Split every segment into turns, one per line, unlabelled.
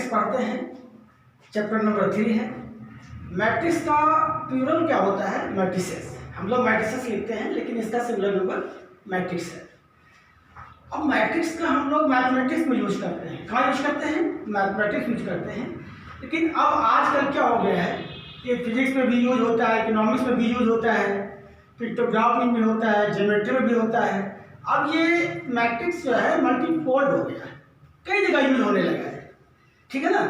Matrix पढ़ते हैं, chapter number 3 है। मैट्रिक्स का प्लूरल क्या होता है? मैट्रिसेस। हम लोग मैट्रिसेस लिखते हैं, लेकिन इसका सिंगुलर नंबर मैट्रिक्स है। अब मैट्रिक्स का हम लोग मैथमेटिक्स में यूज करते हैं। कहाँ यूज करते हैं? मैथमेटिक्स यूज करते हैं। लेकिन अब आजकल क्या हो गया है कि फिजिक्स में भी यूज होता है, इकोनॉमिक्स में भी यूज होता है, पिक्टोग्राफी में भी होता है, ज्योमेट्री में भी होता है। अब ये मैट्रिक्स जो है मल्टीफोल्ड हो गया है, कई जगह यूज होने लगा है, ठीक है ना।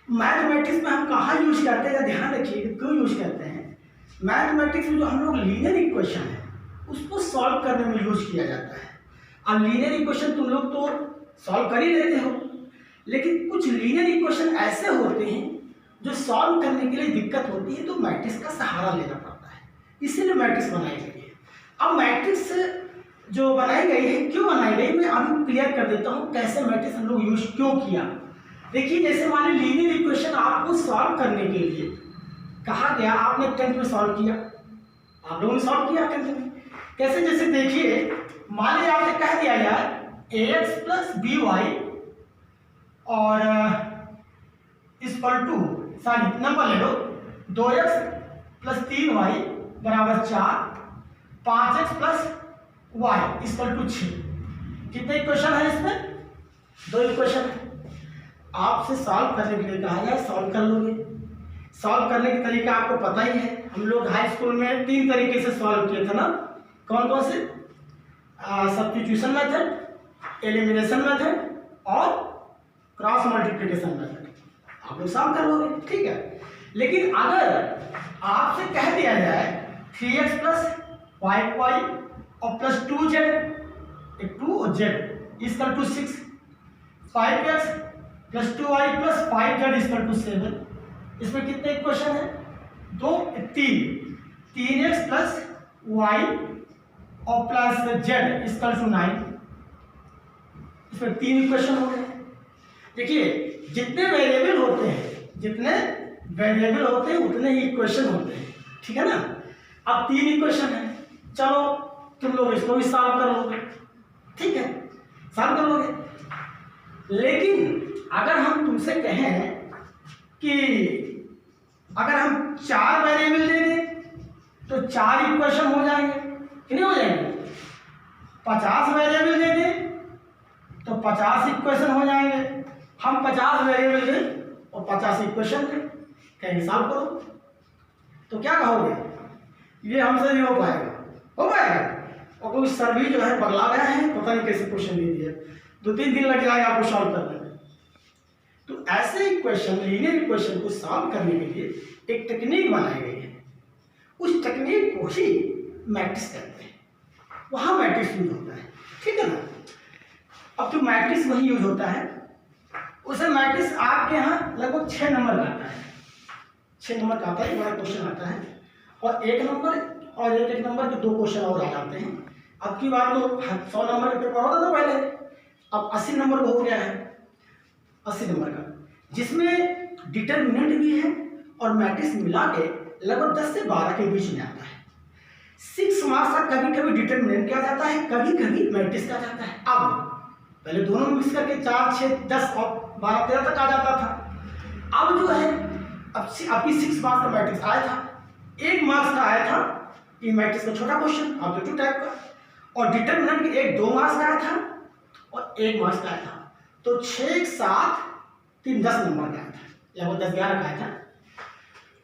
मैथमेटिक्स में हम कहाँ यूज करते हैं, ध्यान रखिए क्यों यूज करते हैं। मैथमेटिक्स में जो हम लोग लीनियर इक्वेशन है उसको सॉल्व करने में यूज किया जाता है। अब लीनियर इक्वेशन तुम लोग तो सॉल्व कर ही लेते हो, लेकिन कुछ लीनियर इक्वेशन ऐसे होते हैं जो सॉल्व करने के लिए दिक्कत होती है, तो मैट्रिक्स का सहारा लेना पड़ता है, इसीलिए मैट्रिक्स बनाई गई है। अब मैट्रिक्स जो बनाई गई है, क्यों बनाई गई, मैं अभी क्लियर कर देता हूँ कैसे मैट्रिक्स हम लोग यूज क्यों किया। देखिए, जैसे मान लीजिए लीनियर इक्वेशन आपको सॉल्व करने के लिए कहा गया, आपने 10th में सॉल्व किया, आप लोगों ने सॉल्व किया 10th में कैसे। जैसे देखिए, मान लीजिए आपने कह दिया यार ax प्लस बी वाई और इक्वल टू, सॉरी नंबर ले लो, 2x प्लस 3y बराबर 4, 5x plus y equal to 6। कितने इक्वेशन है इसमें? 2 इक्वेशन है। आपसे सॉल्व करने के लिए कहा जाए, सॉल्व कर लोगे। सॉल्व करने का तरीका आपको पता ही है, हम लोग हाई स्कूल में 3 तरीके से सॉल्व किए थे ना। कौन कौन से? सब्स्टिट्यूशन मेथड, एलिमिनेशन मेथड और क्रॉस मल्टीप्लिकेशन मेथड। आप लोग सॉल्व कर लोगे, ठीक है। लेकिन अगर आपसे कह दिया जाए 3x प्लस 5y और प्लस 2z, 2 और z equal to 6, 5x plus 2y plus 5z equal to 7, इसमें कितने इक्वेशन है? 2, 3x प्लस y और प्लस z इक्वल टू 9, इसमें 3 इक्वेशन हो गए। देखिए, जितने वेरिएबल होते हैं उतने ही इक्वेशन होते हैं, ठीक है ना। अब 3 इक्वेशन है, चलो तुम लोग इसको भी सॉल्व कर लोगे, ठीक है, सॉल्व कर लोगे। लेकिन अगर हम तुमसे कहें कि अगर हम 4 वेरिएबल दे दें तो 4 इक्वेशन हो जाएंगे, कितने हो जाएंगे? 50 वेरिएबल दे दें तो 50 इक्वेशन हो जाएंगे। हम 50 वेरिएबल दें और 50 इक्वेशन दें, कहेंगे सॉल्व करो, तो क्या कहोगे? ये हमसे नहीं हो पाएगा, हो पाएगा। और कोई सर भी जो है बगला गया है, पता नहीं कैसे क्वेश्चन दे दिया, 2-3 दिन लग जाएगा आपको सॉल्व करने में। तो ऐसे इक्वेशन, लीनियर इक्वेशन को सॉल्व करने के लिए एक टेक्निक बनाई गई है, उस टेक्निक को ही मैट्रिक्स कहते हैं, वहाँ मैट्रिक्स यूज होता है, ठीक है ना। अब तो मैट्रिक्स वही यूज होता है, उसे मैट्रिक्स आपके यहाँ लगभग 6 नंबर का आता है, 6 नंबर का आता है, बड़ा क्वेश्चन आता है, और 1 नंबर और 1-1 नंबर के 2 क्वेश्चन और आ जाते हैं। अब की बात तो 100 नंबर का पेपर होता था पहले, अब 80 नंबर का हो गया है, 80 नंबर का, जिसमें डिटर्मिनेंट भी है और मैट्रिक्स मिला के लगभग 10 से 12 के बीच में आता है। 6 मार्क्स का कभी कभी डिटर्मिनेंट क्या जाता है, कभी कभी मैट्रिक्स का जाता है। अब पहले दोनों मिक्स करके 4, 6, 10 और 12, 13 तक आ जाता था। अब जो है अभी 6 मार्क्स का मैट्रिक्स आया था, 1 मार्क्स का आया था ये मैट्रिक्स का छोटा क्वेश्चन ऑब्जेक्टिव टाइप का, और डिटर्मिनेंट 1-2 मार्क्स का आया था और 1 मार्क्स का आया था। तो 6, 7, 3, 10 नंबर का आया था, लगभग 10-11 का आया था।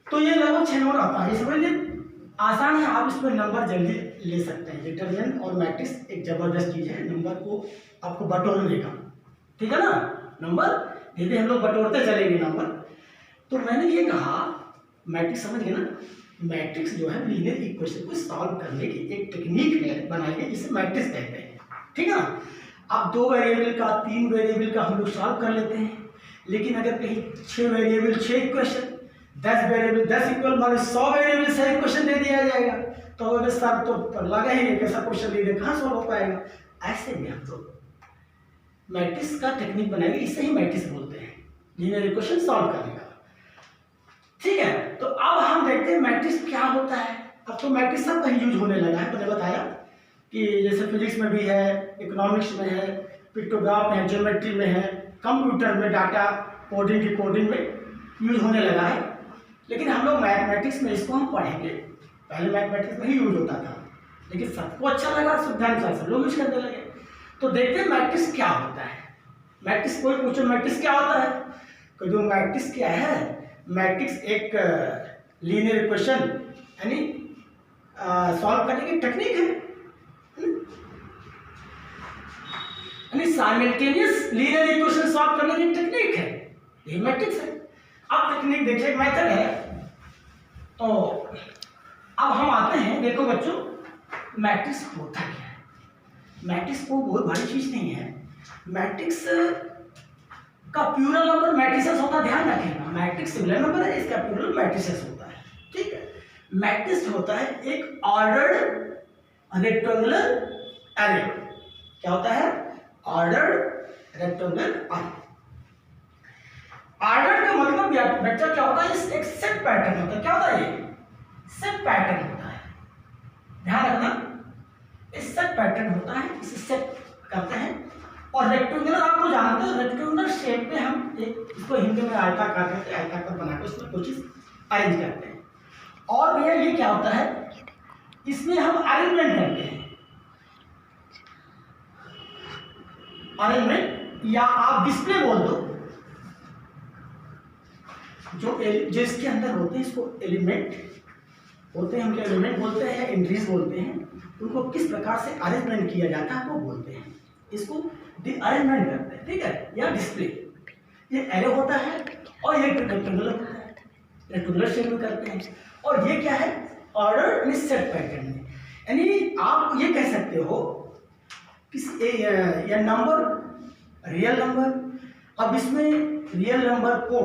तो ये लगभग 6 नंबर आता है, समझिए आसान है, आप इसमें नंबर जल्दी ले सकते हैं। डिटर्मिनेंट और मैट्रिक्स एक जबरदस्त चीज़ है, नंबर को आपको बटोरने का, ठीक है ना। नंबर धीरे हम लोग बटोरते चलेंगे नंबर। तो मैंने ये कहा मैट्रिक्स, समझ गए ना, मैट्रिक्स जो है लीनियर इक्वेशन को सॉल्व करने की एक टेक्निक है बनाई गई, जिसे मैट्रिक्स कहते हैं, ठीक है ना। अब 2 वेरिएबल का, 3 वेरिएबल का हम लोग सॉल्व कर लेते हैं, लेकिन अगर कहीं 6 वेरिएबल 6 इक्वेशन, 10 वेरिएबल 10 इक्वल, मान 100 वेरिएबल से इक्वेशन दे दिया जाएगा, तो अगर सर तो लगा ही नहीं कैसा क्वेश्चन दे दे, कहाँ सॉल्व हो पाएगा। ऐसे में हम तो मैट्रिक्स का टेक्निक बनाएंगे, इसे ही मैट्रिक्स बोलते हैं, लीनियर इक्वेशन सॉल्व करने का, ठीक है। तो अब हम देखते हैं मैट्रिक्स क्या होता है। अब तो मैट्रिक्स सब कहीं यूज होने लगा है, मैंने बताया कि जैसे फिजिक्स में भी है, इकोनॉमिक्स में है, पिक्टोग्राफ में है, ज्योमेट्री में है, कंप्यूटर में डाटा कोडिंग की कोडिंग में यूज होने लगा है, लेकिन हम लोग मैथमेटिक्स में इसको हम पढ़ेंगे। पहले मैथमेटिक्स में ही यूज होता था, लेकिन सबको अच्छा लगा, सुविधानुसार सब लोग यूज करने लगे। तो देखते हैं मैट्रिक्स क्या होता है। मैट्रिक्स कोई पूछो मैट्रिक्स क्या होता है, तो जो मैट्रिक्स क्या है, मैट्रिक्स एक लीनियर इक्वेशन यानी सॉल्व करने की टेक्निक है, यानी साइमल्टेनियस लीनियर इक्वेशन सॉल्व करने की टेक्निक है, ये मैट्रिक्स है। अब टेक्निक देखिए, मेथड है। तो अब हम आते हैं, देखो बच्चों मैट्रिक्स होता क्या है। मैट्रिक्स को बहुत बड़ी चीज नहीं है। मैट्रिक्स का प्लूरल नंबर मैट्रिसेस होता है, ध्यान रखिएगा। मैट्रिक्स सिंगुलर नंबर है, इसका प्लूरल मैट्रिसेस होता है, ठीक है। मैट्रिक्स होता है एक ऑर्डर्ड रेक्टेंगुलर एरे। क्या होता है? Ordered rectangular array. ऑर्डर का मतलब बच्चा क्या होता है, एक सेट पैटर्न होता है। क्या होता है? ये सेट पैटर्न होता है, ध्यान रखना, इस सेट पैटर्न होता है, इसे सेट करते हैं। और रेक्टेंगुलर आपको जानते हो, रेक्टेंगुलर शेप में हम एक इसको हिंदी में आयताकार कहते हैं, आयताकार बनाकर उसमें कुछ चीज अरेंज करते हैं। और भैया ये क्या होता है, इसमें हम अरेंजमेंट करते हैं, अरेंजमेंट या आप डिस्प्ले बोल दो। जो इसके अंदर होते हैं इसको एलिमेंट होते हैं, हम क्या एलिमेंट बोलते हैं, एंट्रीज बोलते हैं। उनको किस प्रकार से अरेंजमेंट किया जाता है वो बोलते हैं, इसको अरेंजमेंट करते हैं, ठीक है, या डिस्प्ले। ये एरे होता है और ये रेक्टेंगुलर होता है, रेक्टेंगुलर शेप में करते हैं। और ये क्या है, ऑर्डर इन सेट पैटर्न में। यानी आप ये कह सकते हो किसी या नंबर रियल नंबर, अब इसमें रियल नंबर को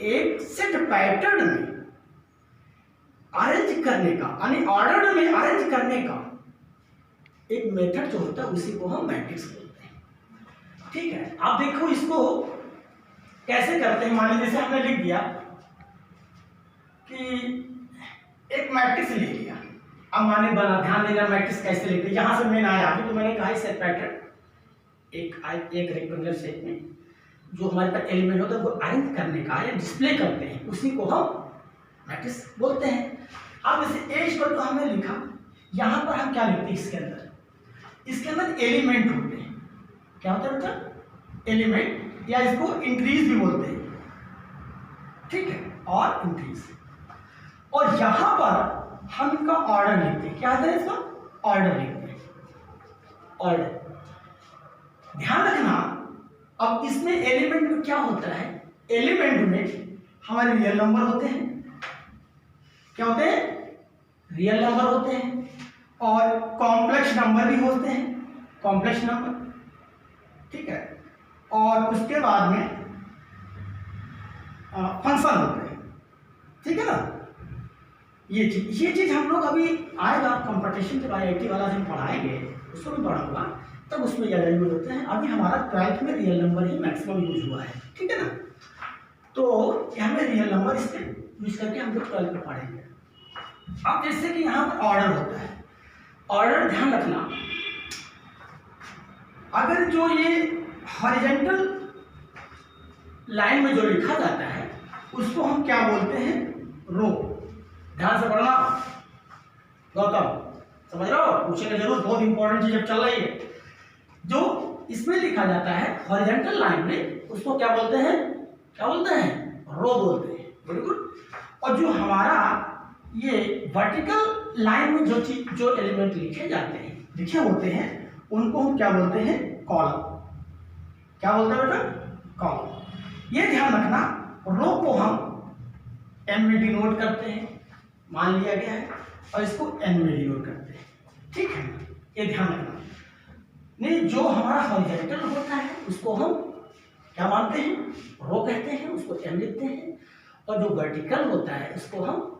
एक सेट पैटर्न में अरेंज करने का, यानी ऑर्डर में अरेंज करने का एक मेथड जो होता है उसी को हम मैट्रिक्स बोलते हैं, ठीक है। आप देखो इसको कैसे करते हैं। मान लीजिए जैसे हमने लिख दिया कि एक मैट्रिक्स लिख लिया। अब माने बना, ध्यान देना मैट्रिक्स कैसे लिखते हैं। यहां से मैंने आया अभी तो मैंने कहा सेट पैटर्न एक रेक्टेंगुलर शेप में जो हमारे पास एलिमेंट होता है वो अरेंज करने का या डिस्प्ले करते हैं, उसी को हम मैट्रिक्स बोलते हैं। अब जैसे एज पर तो हमने लिखा, यहां पर हम क्या लिखते हैं, इसके अंदर एलिमेंट होते हैं। क्या होता है बेटा? एलिमेंट, या इसको इंक्रीज भी बोलते हैं, ठीक है, और इंक्रीज। और यहां पर हम इनका ऑर्डर लिखते हैं। क्या होता है इसका? ऑर्डर लिखते हैं, ऑर्डर। ध्यान रखना, अब इसमें एलिमेंट में क्या होता है, एलिमेंट में हमारे रियल नंबर होते हैं। क्या होते हैं? रियल नंबर होते हैं, और कॉम्प्लेक्स नंबर भी होते हैं, कॉम्प्लेक्स नंबर, ठीक है। और उसके बाद में फंक्शन होते हैं, ठीक है ना। ये चीज हम लोग अभी आएगा कंपटीशन के बाद IIT वाला जब पढ़ाएंगे उसको भी पढ़ाऊंगा, तब उसमें ज़्यादा यूज होते हैं। अभी हमारा 12th में रियल नंबर ही मैक्सिमम यूज हुआ है, ठीक है ना। तो यहाँ में रियल नंबर इसके यूज करके हम लोग 12th में पढ़ेंगे। अब जैसे कि यहाँ पर ऑर्डर होता है, ऑर्डर ध्यान रखना, अगर जो ये हॉरिजॉन्टल लाइन में जो लिखा जाता है उसको हम क्या बोलते हैं, रो। ध्यान से पढ़ना गौतम, समझ रहे हो, पूछेंगे जरूर, बहुत इंपॉर्टेंट चीज अब चल रही है। जो इसमें लिखा जाता है हॉरिजॉन्टल लाइन में उसको क्या बोलते हैं, क्या बोलते हैं, रो बोलते हैं, बिल्कुल। और जो हमारा ये वर्टिकल लाइन में जो एलिमेंट लिखे जाते हैं, लिखे होते हैं, उनको हम क्या बोलते हैं, कॉलम। क्या बोलते हैं बेटा, कॉलम। ये ध्यान रखना, रो को हम एम में डिनोट करते हैं, मान लिया गया है, और इसको एन में डिनोट करते हैं, ठीक है। ये ध्यान रखना, नहीं जो हमारा हॉरिजॉन्टल होता है उसको हम क्या मानते हैं, रो कहते हैं, उसको एम लिखते हैं। और जो वर्टिकल होता है उसको हम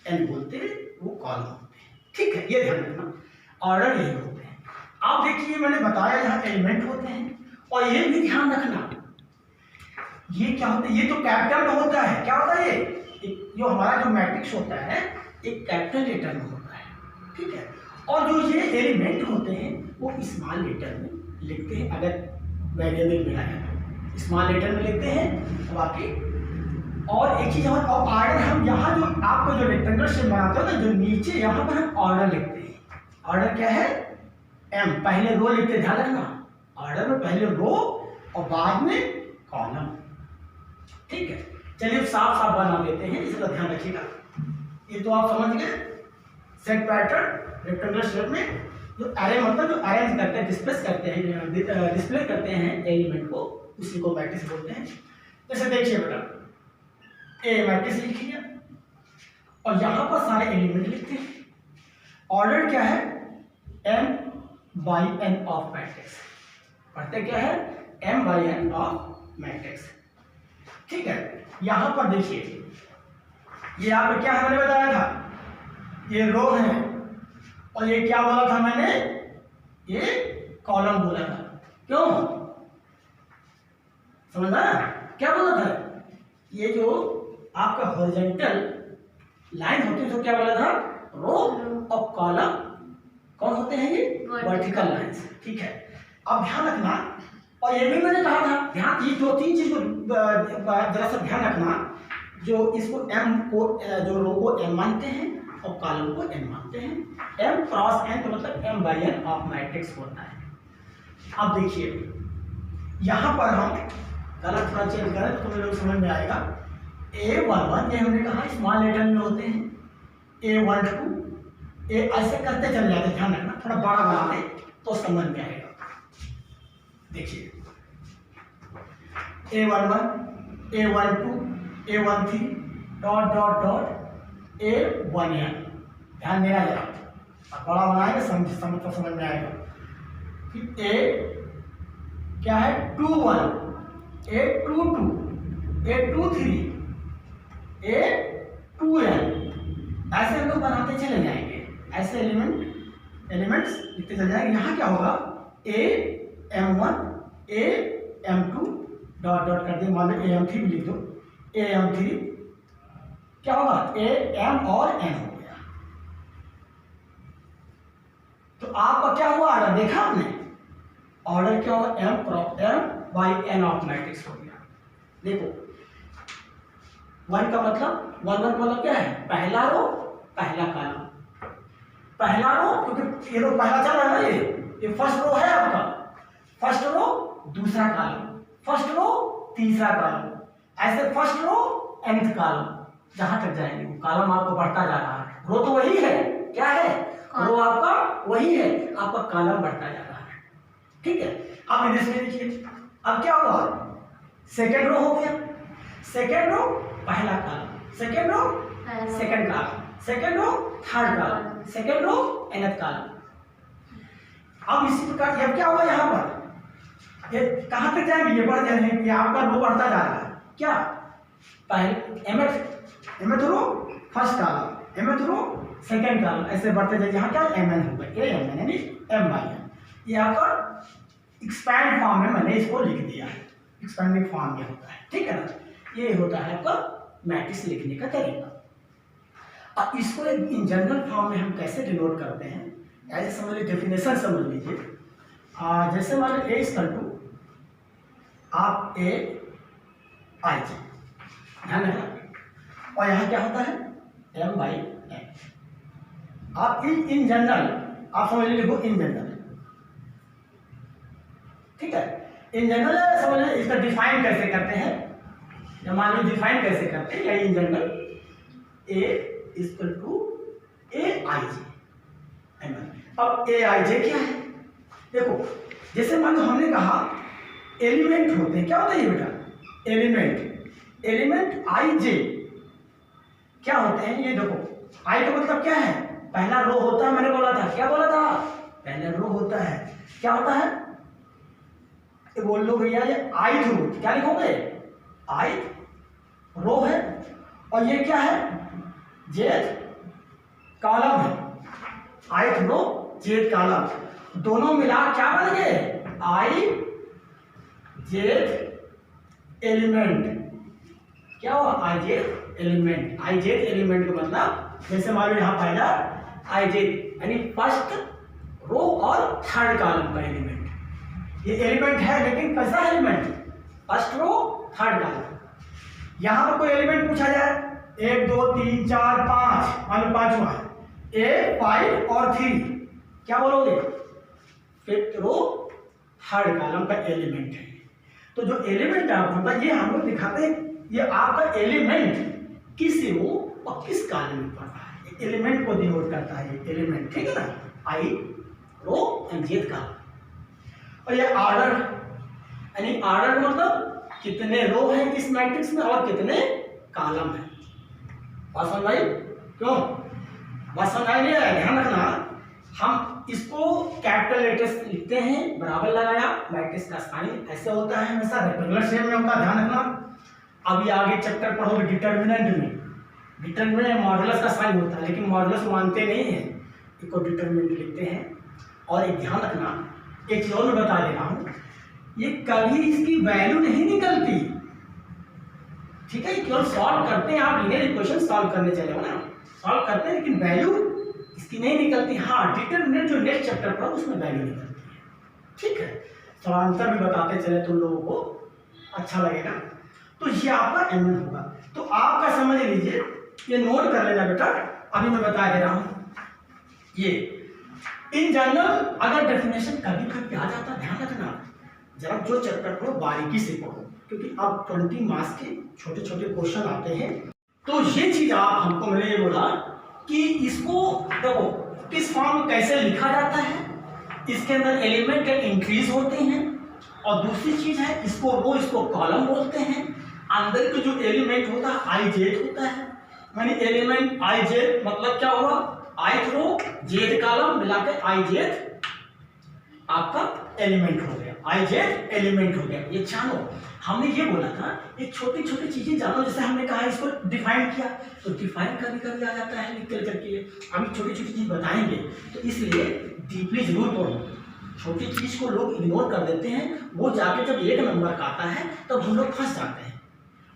एन बोलते हैं, वो कॉलम होते हैं, ठीक है। ये ध्यान रखना, ऑर्डर यही होते हैं। आप देखिए मैंने बताया यहाँ एलिमेंट होते हैं, और ये भी ध्यान रखना, ये क्या होता है, ये तो कैपिटल में होता है। क्या होता है ये, जो हमारा जो मैट्रिक्स होता है एक कैपिटल लेटर में होता है, ठीक है। और जो ये एलिमेंट होते हैं वो स्मॉल लेटर में लिखते हैं, अगर वेरिएबल मिला है स्मॉल लेटर में लिखते हैं बाकी। और एक चीज और ऑर्डर, हम यहाँ जो आपको जो रेक्टेंगुलर शेप बनाते हो ना, जो नीचे यहाँ पर हम ऑर्डर लिखते हैं। ऑर्डर क्या है? एम, पहले रो लिखते हैं, ध्यान रखना, ऑर्डर में पहले रो और बाद में कॉलम। ठीक है, चलिए साफ साफ बना देते हैं, इसका ध्यान रखिएगा। ये तो आप समझ गए सेट पैटर्न रेक्टेंगुलर शेप में जो अरे मतलब जो अरेंज करते हैं, डिस्प्लेस करते हैं, डिस्प्ले करते हैं एलिमेंट को, उसी को मैट्रिक्स बोलते हैं। जैसे देखिए बेटा, ए मैट्रिक्स लिख लिया और यहाँ पर सारे एलिमेंट लिखते हैं। ऑर्डर क्या है? m by n of matrix. पढ़ते क्या है? m by n of matrix. ठीक है, यहाँ पर देखिए, ये आपको क्या हमने बताया था, ये रो है और ये क्या बोला था मैंने, ये कॉलम बोला था। क्यों समझना? क्या बोला था? ये जो आपका हॉरिजॉन्टल लाइन होती है तो क्या बोला था? रो और कॉलम कौन होते हैं? ये वर्टिकल लाइंस। ठीक है, अब ध्यान रखना, और ये भी मैंने कहा था, ध्यान, ये दो तीन चीज को जरा सा ध्यान रखना, जो इसको m को, जो रो को m मानते हैं और कॉलम को n मानते हैं। m क्रॉस n तो मतलब m by n of matrix होता है। अब देखिए यहाँ पर हम गलत थोड़ा चेंज करें तो तुम्हें लोग समझ में आएगा। A11 ये हमने कहा स्मॉल लेटर में होते हैं, A12 ए ऐसे करते चले जाते, ध्यान रखना, थोड़ा बड़ा बना दे तो समझ में आएगा। देखिए A11, A12, A13 dot dot dot A1n, ध्यान देना जरा, बड़ा बनाएगा समझ में आएगा। फिर A क्या है? 21, A22, A23, A2n, ऐसे हम लोग बनाते चले जाएंगे, ऐसे एलिमेंट्स लिखते चले जाएंगे। यहाँ क्या होगा? AM1, AM2 डॉट डॉट कर दिए, मान लो AM3 भी लिख दो, AM3 क्या होगा? AM और N हो गया। तो आपका क्या हुआ? ऑर्डर देखा आपने? ऑर्डर क्या होगा? M by n of matrix हो गया। देखो 1 का मतलब, 1 1 मतलब क्या है? पहला रो पहला कॉलम, पहला रो, क्योंकि ये रो पहला चल रहा है ना, ये फर्स्ट रो है आपका, फर्स्ट रो दूसरा कॉलम, फर्स्ट रो तीसरा कॉलम, ऐसे फर्स्ट रो nth कॉलम, जहां तक जाएंगे वो कॉलम आपको बढ़ता जा रहा है। रो तो वही है, क्या है? रो आपका वही है, आपका कॉलम बढ़ता जा रहा है। ठीक है, अब इसमें देखिए, अब क्या हुआ? सेकेंड रो हो गया, सेकेंड रो पहला column, second row second column, second row third column, second row nth column. अब इसी प्रकार अब क्या होगा? यहाँ पर ये कहाँ तक जाएंगे? ये बढ़ जाएंगे, ये आपका रो बढ़ता जा रहा है। क्या? पहले mth row first column, mth row second column, ऐसे बढ़ते जाए। यहाँ क्या? mn होगा, amn यानी m by n। ये आपका एक्सपैंड फॉर्म में मैंने इसको लिख दिया है, एक्सपैंडिंग फॉर्म में होता है। ठीक है ना, ये होता है आपका मैट्रिक्स लिखने का तरीका। अब इसको इन जनरल फॉर्म में हम कैसे डिनोट करते हैं, ऐसे समझ लीजिए, डेफिनेशन समझ लीजिए। जैसे मान लो A आप A I J, ध्यान रखना, और यहाँ क्या होता है? M by n। आप इन जनरल आप समझ लीजिए, लिखो इन जनरल। ठीक है, इन जनरल समझ लीजिए, इसका डिफाइन कैसे करते हैं, या मान लो डिफाइन कैसे करते हैं, या in general A equal to AIJ। अब AIJ क्या है? देखो, जैसे मान लो हमने कहा एलिमेंट होते हैं, क्या होता है ये बेटा? एलिमेंट IJ क्या होते हैं? ये देखो, I का मतलब क्या है? पहला रो होता है, मैंने बोला था, क्या बोला था? पहला रो होता है, क्या होता है? बोल लो भैया, ये ith रो, क्या लिखोगे? ith रो है, और ये क्या है? jth कॉलम है। ith रो jth कॉलम, दोनों मिला क्या बन गए? ijth element. क्या हुआ? ijth element. ijth एलिमेंट का मतलब, जैसे मान लो यहाँ पहला ijth यानी फर्स्ट रो और थर्ड कॉलम का एलिमेंट, ये एलिमेंट है, लेकिन कैसा element? First row third column. यहां पर कोई एलिमेंट पूछा जाए 1 2 3 4 5, मान लो पांचवा है A 5 और 3, क्या बोलोगे? फिफ्थ रो थर्ड कॉलम का एलिमेंट है। तो जो एलिमेंट आपका ये हम लोग दिखाते हैं, ये आपका एलिमेंट किस रो और किस कॉलम में पड़ता है, एलिमेंट को डिनोट करता है ये एलिमेंट, ठीक है ना, आई रो एंड जेथ कॉलम। और ये ऑर्डर, यानी ऑर्डर मतलब कितने रो हैं किस मैट्रिक्स में और कितने कॉलम हैं। बात समझ आई? क्यों बात समझ आई? ध्यान रखना, हम इसको कैपिटल लेटर से लिखते हैं, बराबर लगाया, मैट्रिक्स का साइन ऐसे होता है हमेशा, रेक्टेंगुलर शेप में होता है, ध्यान रखना। अभी आगे चैप्टर पढ़ोगे डिटर्मिनेंट में, डिटर्मिनेंट मॉडुलस का साइन होता है, लेकिन मॉडुलस मानते नहीं है, इसको डिटर्मिनेंट लिखते हैं। और एक ध्यान रखना, एक चीज और मैं बता दे रहा हूँ, ये कभी इसकी वैल्यू नहीं निकलती, ठीक है? केवल सॉल्व करते हैं, आप लीनियर इक्वेशन सॉल्व करने चले हो ना, सॉल्व करते हैं, लेकिन वैल्यू इसकी नहीं निकलती। हाँ, डिटरमिनेंट जो नेक्स्ट चैप्टर पढ़ो उसमें वैल्यू निकलती है, ठीक है? थोड़ा अंतर भी बताते चले तुम लोगों को, अच्छा लगेगा। तो ये आपका एम एन होगा। तो आपका समझ लीजिए, ये नोट कर लेना बेटा, अभी मैं बता दे रहा हूँ। ये इन जनरल अगर डेफिनेशन कभी कभी आ जाता, ध्यान रखना, जरा जो चैप्टर पढ़ो बारीकी से पढ़ो, क्योंकि अब 20 मार्क्स के छोटे छोटे क्वेश्चन आते हैं। तो ये चीज आप हमको, मैंने ये बोला कि इसको देखो किस फॉर्म में कैसे लिखा जाता है, इसके अंदर एलिमेंट इंक्रीज होते हैं, और दूसरी चीज है इसको रो इसको कॉलम बोलते हैं। अंदर के जो एलिमेंट होता है आई जेड होता है, यानी एलिमेंट आई जेड मतलब क्या हुआ, आई रो जेड कॉलम मिला के आई जेड आपका एलिमेंट हो गया, आई जेड एलिमेंट हो गया। ये जानो, हमने ये बोला था ये छोटी छोटी चीजें जानो, जैसे हमने कहा इसको डिफाइन किया, तो डिफाइन कभी कभी आ जाता है लिख करके, अभी छोटी छोटी चीज बताएंगे, तो इसलिए डीपली जरूर पढ़ो। छोटी चीज को लोग इग्नोर कर देते हैं, वो जाके जब 1 नंबर का आता है तब हम लोग फंस जाते हैं,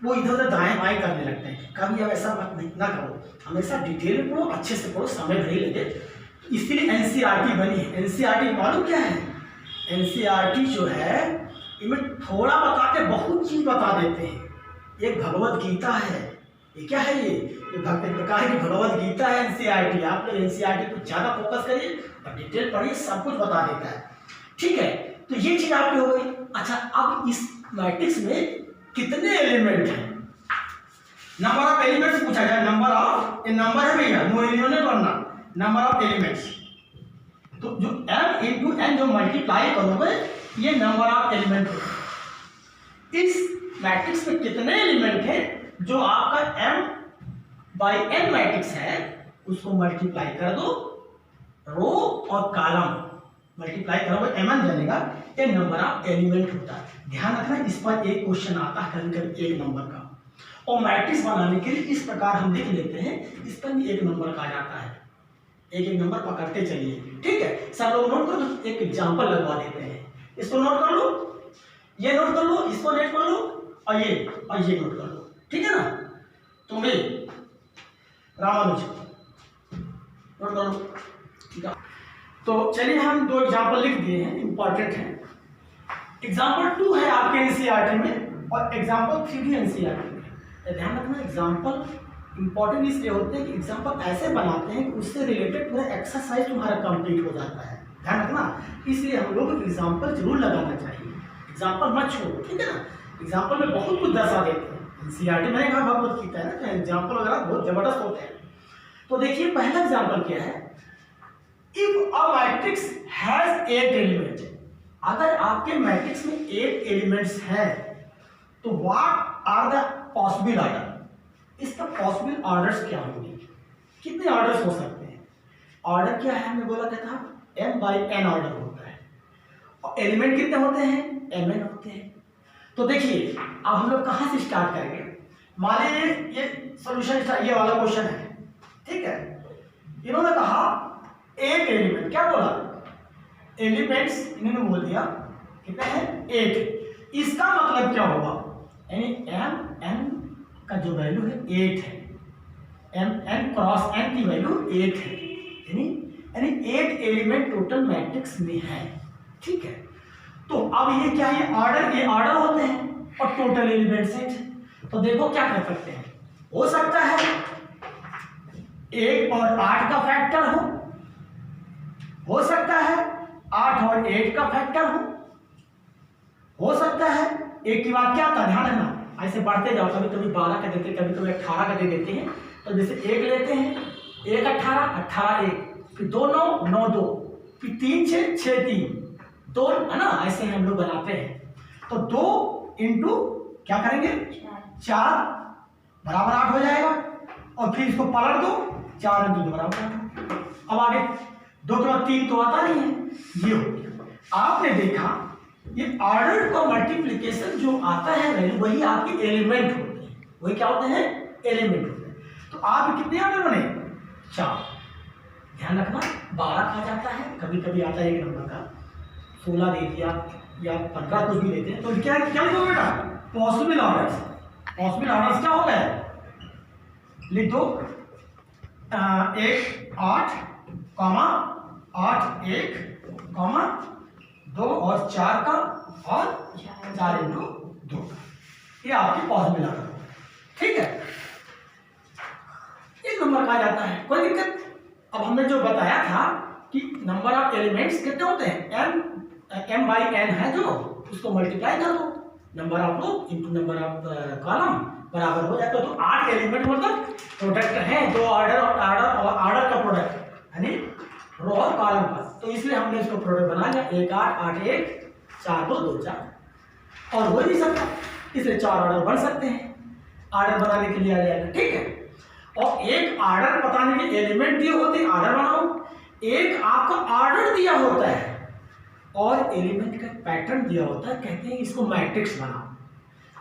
वो इधर उधर दाएं बाएं करने लगते हैं। कभी अब ऐसा मत नहीं ना करो, हमेशा डिटेल में पढ़ो, अच्छे से पढ़ो, समय भरी लगे। तो इसलिए एनसीईआरटी बनी है। एनसीईआरटी मालूम क्या है? एनसीईआरटी जो है इनमें थोड़ा बता के बहुत चीज बता देते हैं। एक भगवत गीता है, ये क्या है, ये भक्त प्रकार की भगवत गीता है एनसीईआरटी। आप लोग एनसीईआरटी को ज्यादा फोकस करिए और डिटेल पढ़िए, सब कुछ बता देता है, ठीक है? तो ये चीज आपकी हो गई। अच्छा, अब इस मैट्रिक्स में कितने एलिमेंट हैं, नंबर ऑफ एलिमेंट्स पूछा जाए, नंबर ऑफ, ये नंबर है भैया, नो एलिमेंट करना, नंबर ऑफ एलिमेंट्स। तो जो m इंटू n जो मल्टीप्लाई करोगे ये नंबर ऑफ एलिमेंट होगा। इस मैट्रिक्स में कितने एलिमेंट हैं, जो आपका m बाई n मैट्रिक्स है उसको मल्टीप्लाई कर दो, रो और कॉलम मल्टीप्लाई करोगे mn बनेगा, ये नंबर ऑफ एलिमेंट होता है। ध्यान रखना, इस पर एक क्वेश्चन आता है कभी कभी 1 नंबर का, और मैट्रिक्स बनाने के लिए इस प्रकार हम लिख लेते हैं, इस पर भी 1 नंबर का आ जाता है, एक नंबर पकड़ते चलिए, ठीक है? सब लोग नोट करो, एक एग्जांपल लगवा देते हैं, इसको नोट कर लो, ये नोट कर लो, इसको नोट कर लो, और ये नोट कर लो, ठीक है ना? तुम्हें रामानुज नोट कर लो, ठीक है? तो चलिए हम 2 एग्जांपल लिख दिए हैं, इंपॉर्टेंट है। एग्जांपल 2 है आपके एनसीईआरटी में, और एग्जांपल 3 भी एनसीईआरटी में। ध्यान रखना, एग्जांपल इंपॉर्टेंट इसलिए होते हैं कि एग्जांपल ऐसे बनाते हैं कि उससे रिलेटेड पूरा एक्सरसाइज तुम्हारा कंप्लीट हो जाता है। ध्यान रखना, इसलिए हम लोग एग्जांपल जरूर लगाना चाहिए, एग्जांपल मत छोड़ो, ठीक है ना? एग्जांपल में बहुत कुछ दर्शा देते हैं, एनसीईआरटी मैंने कहा भगवत गीता है ना, तो एग्जांपल वगैरह बहुत जबरदस्त होते हैं। तो देखिए पहला एग्जांपल क्या है, if a matrix has 8 element, अगर आपके मैट्रिक्स में 8 एलिमेंट्स हैं तो what are the possible order, इसका पॉसिबल ऑर्डर्स क्या होंगे, कितने ऑर्डर्स हो सकते हैं? ऑर्डर क्या है, हमने बोला था m बाई n ऑर्डर होता है, और एलिमेंट कितने होते हैं, mn होते हैं। तो देखिए अब हम लोग कहाँ से स्टार्ट करेंगे, मान लीजिए ये सोल्यूशन स्टार्ट, ये वाला क्वेश्चन है, ठीक है? इन्होंने कहा 8 एलिमेंट, क्या बोला, एलिमेंट्स इन्होंने बोल दिया कितने हैं, 8। इसका मतलब क्या होगा, यानी mn का जो वैल्यू है 8 है, mn क्रॉस n की वैल्यू 8 है, यानी 8 एलिमेंट टोटल मैट्रिक्स में है, ठीक है? तो अब ये क्या है, ये ऑर्डर होते हैं, और टोटल एलिमेंट सेट। तो देखो क्या कर सकते हैं, हो सकता है 1 और 8 का फैक्टर हो सकता है 8 और 8 का फैक्टर हो सकता है एक की बात क्या आता है, ध्यान रखना, ऐसे बढ़ते जाओ, कभी कभी 12 का देते हैं, कभी कभी 18 का दे देते हैं। तो जैसे 1 लेते हैं, 1 18, 18 1, फिर 2 9 9 2, फिर 3 6 6 3 2, है ना, ऐसे हम लोग बनाते हैं। तो 2 इंटू क्या करेंगे 4 बराबर 8 हो जाएगा, और फिर इसको पलट दो, 4 इंटू 2 बराबर 8। अब आगे 2 के बाद 3 तो आता नहीं है, ये हो गया। आपने देखा ये ऑर्डर का मल्टीप्लिकेशन जो आता है वैल्यू, वही आपके एलिमेंट होते हैं, वही क्या होते हैं, एलिमेंट होते हैं। तो आप कितने ऑर्डर बने, 4। ध्यान रखना 12 खा जाता है, कभी कभी आता है 1 नंबर का, 16 दे दिया या 15 कुछ भी देते हैं। तो क्या क्या लिखो बेटा, पॉसिबल ऑर्डर्स। पॉसिबल ऑर्डर्स क्या होता है, लिख दो 1 8 कॉमा 8 1 कॉमा 2 और 4 का, और 4 इंटू 2 का, ये आपकी पॉसिबल ऑर्डर, ठीक है। 1 नंबर कहा जाता है, कोई दिक्कत। अब हमने जो बताया था कि नंबर ऑफ एलिमेंट्स कितने होते हैं, m बाई n है जो, उसको मल्टीप्लाई कर दो, number of row into number of column बराबर हो जाता है। तो 8 एलिमेंट मतलब प्रोडक्ट है, 2 ऑर्डर का प्रोडक्ट, यानी रो और कॉलम का। तो इसलिए हमने इसको प्रोडक्ट बना लिया, 1 8 8 1 4 2 2 4, और हो नहीं सकता, इसलिए 4 ऑर्डर बन सकते हैं, ऑर्डर बनाने के लिए आ जाएगा, ठीक है। और एक ऑर्डर बताने के एलिमेंट दिए होते हैं, ऑर्डर बनाओ, एक आपका ऑर्डर दिया होता है और एलिमेंट का पैटर्न दिया होता है, कहते हैं इसको मैट्रिक्स बनाओ।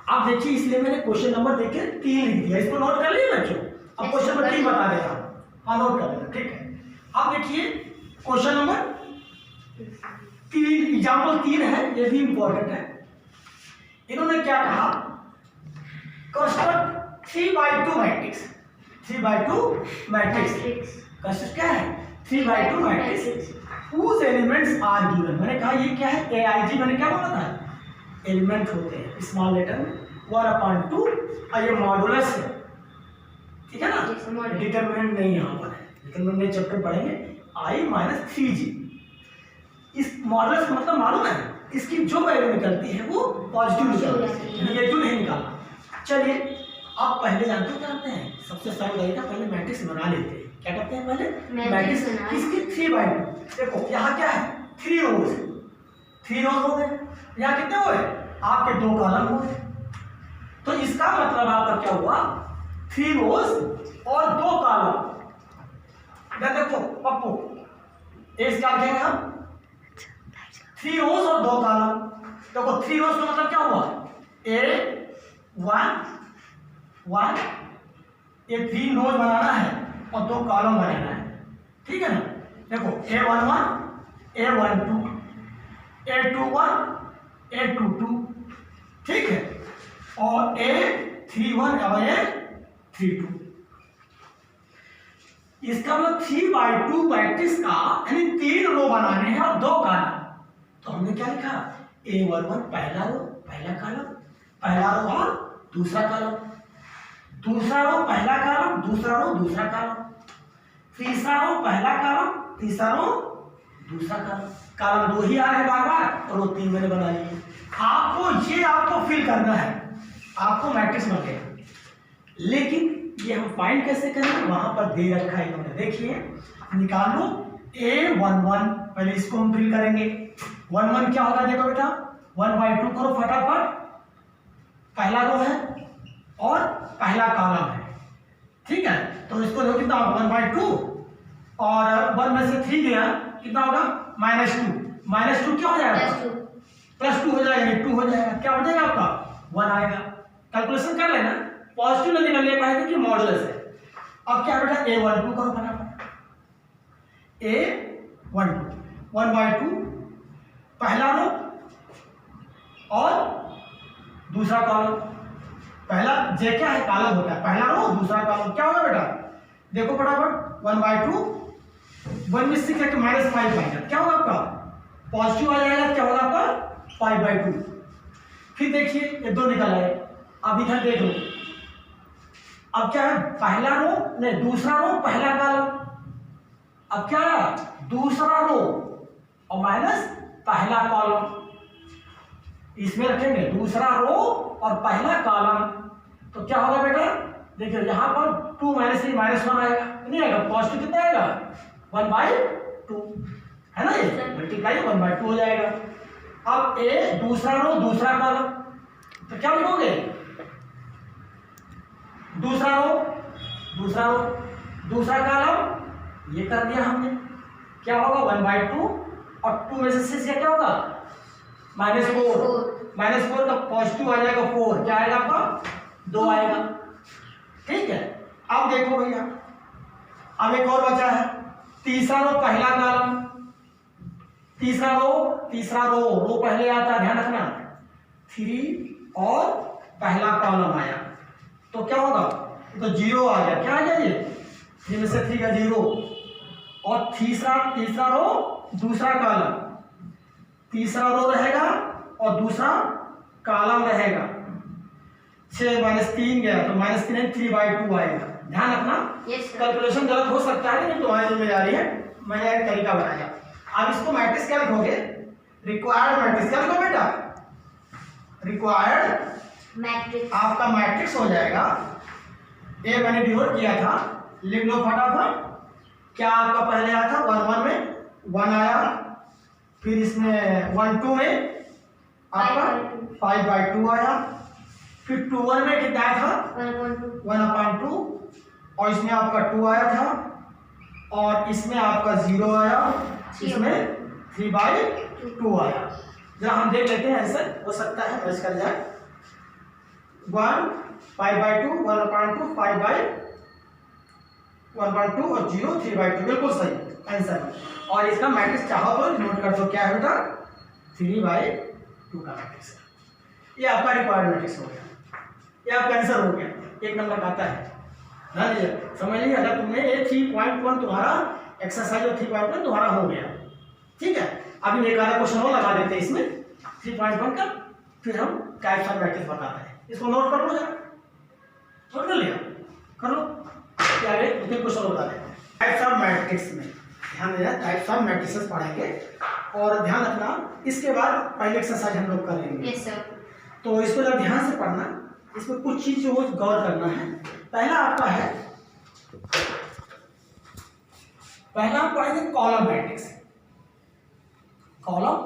आप देखिए, इसलिए मैंने क्वेश्चन नंबर देखे 3 लिख दिया, इसको नोट कर लिया बच्चों। अब क्वेश्चन नंबर 3 बता देता हूं, हाँ नोट कर लेना, ठीक है। आप देखिए क्वेश्चन नंबर 3, एग्जाम्पल 3 है, ये भी इंपॉर्टेंट है। इन्होंने क्या कहा, कंस्ट्रक्ट 3/2 मैट्रिक्स, 3/2 मैट्रिक्स कंस्ट्रक्ट क्या है, 3/2 matrix whose elements are given। मैंने कहा ये क्या है, AIG, मैंने क्या बोला था, एलिमेंट होते हैं स्मॉल लेटर में 1/2, और ये मॉडुलस है, ठीक है ना, डिटरमिनेंट नहीं यहाँ पर है, डिटरमिनेंट चैप्टर पढ़ेंगे I-3G। इस मॉडुलस का मतलब मालूम है, इसकी जो वैल्यू निकलती है वो पॉजिटिव निकलती है, नेगेटिव नहीं निकालना। चलिए आप पहले जानते हो क्या करते हैं, सबसे सरल तरीका, पहले मैट्रिक्स बना लेते हैं। क्या करते हैं, पहले मैट्रिक्स किसकी, 3/2। देखो यहाँ क्या है, 3 रोज, 3 रोज हो गए, यहाँ कितने हुए, आपके 2 कॉलम हो गए। तो इसका मतलब आपका क्या हुआ, 3 रोज और 2 कॉलम। देखो पप्पू, इस क्या लिखेंगे हम, 3 रोज और 2 कॉलम। देखो 3 रोज का मतलब क्या हुआ, A1 1, ये 3 रोज बनाना है और 2 कॉलम बनाना है, ठीक है ना। देखो A11 A12 A21 A22, ठीक है, और A31 और A32। इसका मतलब 3/2 मैट्रिक्स का, यानी 3 रो बनाने हैं और 2 कॉलम। तो हमने क्या लिखा, A11 पहला रो पहला कॉलम, पहला रो और दूसरा कॉलम, दूसरा रो पहला कॉलम, दूसरा रो दूसरा कॉलम, तीसरा रो पहला कॉलम, तीसरा रो दूसरा कॉलम। कॉलम 2 ही आ रहे बार बार, और वो 3 मैंने बना लिए। आपको फिल करना है, आपको मैट्रिक्स मिलेगा, लेकिन ये हम फाइंड कैसे करें, वहां पर दे रखा है इन्होंने, देखिए निकाल लो A11, पहले इसको हम फिल करेंगे। 11 क्या होगा, देखो बेटा 1/2 करो फटाफट, पहला रो है और पहला कॉलम है, ठीक है। तो इसको देखो कितना होगा, 1/2 और 1 में से 3 गया, कितना होगा, -2 -2 क्या हो जाएगा, +2 हो जाएगा, 2 हो जाएगा, क्या हो जाएगा आपका, 1 आएगा। कैलकुलेशन कर लेना, पॉजिटिव नहीं निकल ले पाएगा कि मॉडुलस है। अब क्या बेटा, A12 करो फटाफट, A12 1/2 पहला रो और दूसरा कॉलम। पहला जे क्या है, कॉलम होता है, पहला रो दूसरा कॉलम, क्या होगा बेटा, देखो फटाफट 1/2, 1 में 6 है तो -5 आएगा, क्या होगा आपका, पॉजिटिव आ जाएगा, क्या होगा आपका 5/2। फिर देखिए ये 2 निकल आए। अब इधर देख लो, अब क्या है, पहला रो नहीं दूसरा रो पहला कॉलम। अब क्या है, दूसरा रो और माइनस पहला कॉलम, इसमें रखेंगे दूसरा रो और पहला कॉलम। तो क्या होगा बेटा, देखिए यहाँ पर 2 माइनस 3 माइनस 1 आएगा, नहीं आएगा, पॉजिटिव कितना आएगा 1/2 है ना, ये मल्टीप्लाई 1/2 हो जाएगा। अब ए दूसरा रो दूसरा कॉलम, तो क्या लिखोगे, दूसरा रो दूसरा कॉलम, ये कर दिया हमने, क्या होगा 1/2 और 2 में से क्या होगा -4 का पॉजिटिव आ जाएगा 4, क्या आएगा आपका 2 आएगा। ठीक है, अब देखो भैया, अब एक और बचा है, तीसरा रो पहला कॉलम, तीसरा रो पहले आता है, ध्यान रखना 3 और पहला कॉलम आया तो क्या होगा, तो 0 आ गया, क्या आ गया ये 3 में से 3 का 0, और तीसरा रो दूसरा कॉलम, तीसरा रो रहेगा और दूसरा कॉलम रहेगा। 6 माइनस 3 गया तो -3 3/2 आएगा। ध्यान रखना, कैलकुलेशन गलत हो सकता है लेकिन तुम्हारी जिम्मेदारी है, मैंने एक तरीका बनाया। अब इसको मैट्रिक्स क्या लिखोगे, रिक्वायर्ड मैट्रिक्स, क्या लिखो बेटा, रिक्वायर्ड मैट्रिक्स, आपका मैट्रिक्स हो जाएगा। ये मैंने डिनोट किया था, लिख लो फटाफट। क्या आपका पहले आया था 1 1 में 1 आया, फिर इसमें 1 2 में आपका 5/2 आया, फिर 2 1 में कितना आया था 1/2, और इसमें आपका 2 आया था, और इसमें आपका 0 आया, इसमें 3/2 आया। जरा हम देख लेते हैं, ऐसे हो सकता है मैच कर जाए। 1 5/2 1/2 5/1/2 और 0 3/2, बिल्कुल सही आंसर। और इसका मैट्रिक्स चाहो तो नोट कर दो, क्या है बेटा 3/2 का मैट्रिक्स है। ये आपका रिक्वायर्ड मैट्रिक्स हो गया, ये आपका आंसर हो गया, 1 नंबर आता है। ध्यान दीजिए, समझ लीजिए, अगर तुमने ये 3.1 तुम्हारा एक्सरसाइज और 3.1 तुम्हारा हो गया। ठीक है, अभी एक आधा क्वेश्चन और लगा देते हैं इसमें 3.1 का, फिर हम टाइप्स ऑफ मैट्रिक्स बताते हैं। इसको नोट कर लो जरा, नोट कर लिया, कर लो, क्या है 2-3 क्वेश्चन बता देते हैं टाइप्स ऑफ मैट्रिक्स में। ध्यान देना, टाइप्स ऑफ मैट्रिक्स पढ़ेंगे, और ध्यान रखना इसके बाद पहले एक्सरसाइज हम लोग करेंगे।
Yes sir.
तो इसको जब ध्यान से पढ़ना, इसमें कुछ चीज जो गौर करना है। पहला आपका है, पहला आप पढ़ेंगे कॉलम मैट्रिक्स। कॉलम,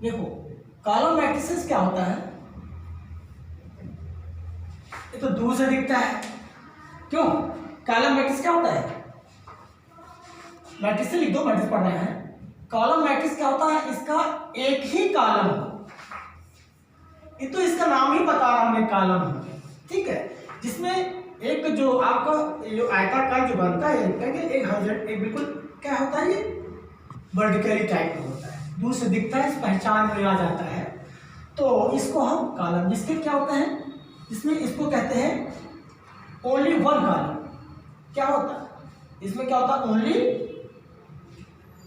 देखो कॉलम मैट्रिक्स क्या होता है, ये तो दूर से दिखता है, क्यों, कॉलम मैट्रिक्स क्या होता है, मैट्रिक्स से लिख दो, मैट्रिक्स पढ़ रहे हैं। कॉलम मैट्रिक्स क्या होता है, इसका एक ही कॉलम हो, ये तो इसका नाम ही बता रहा हूं, कॉलम है। ठीक है, जिसमें एक जो आपका जो आयताकार जो बनता है एक बिल्कुल क्या होता है, ये वर्टिकली टाइप का होता है, दूर से दिखता है, इस पहचान में आ जाता है, तो इसको हम कॉलम, जिसके क्या होता है, इसमें इसको कहते हैं ओनली 1 कॉलम। क्या होता है इसमें, क्या होता है, ओनली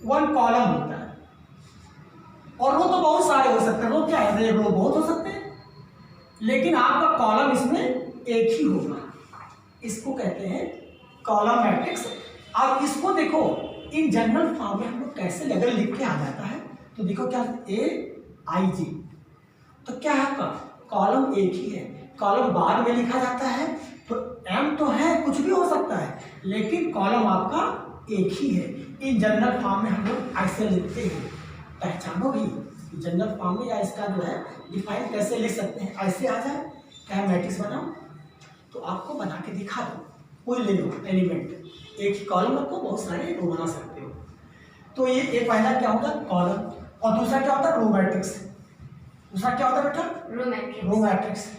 1 कॉलम होता है, और रो तो बहुत सारे हो सकते हैं, रो क्या है, रो बहुत हो सकते हैं, लेकिन आपका कॉलम इसमें एक ही होगा, इसको कहते हैं कॉलम मैट्रिक्स। अब इसको देखो इन जनरल फॉर्म में हम लोग कैसे अगर लिख के आ जाता है, तो देखो क्या AIG, तो क्या है आपका कॉलम एक ही है, कॉलम बाद में लिखा जाता है, तो M तो है, कुछ भी हो सकता है, लेकिन कॉलम आपका एक ही है। इन जनरल फॉर्म में हम लोग ऐसे लिखते हैं, पहचानोगी जनरल फॉर्म में, या इसका जो है डिफाइन कैसे लिख सकते हैं, ऐसे आ जाए, क्या मैट्रिक्स बनाओ, तो आपको बना के दिखा दो, कोई ले लो एलिमेंट, एक ही कॉलम रखो, बहुत सारे रो बना सकते हो। तो ये पहला क्या होगा कॉलम, और दूसरा क्या होता है रो मैट्रिक्स। दूसरा क्या होता है बेटा, रो मैट्रिक्स।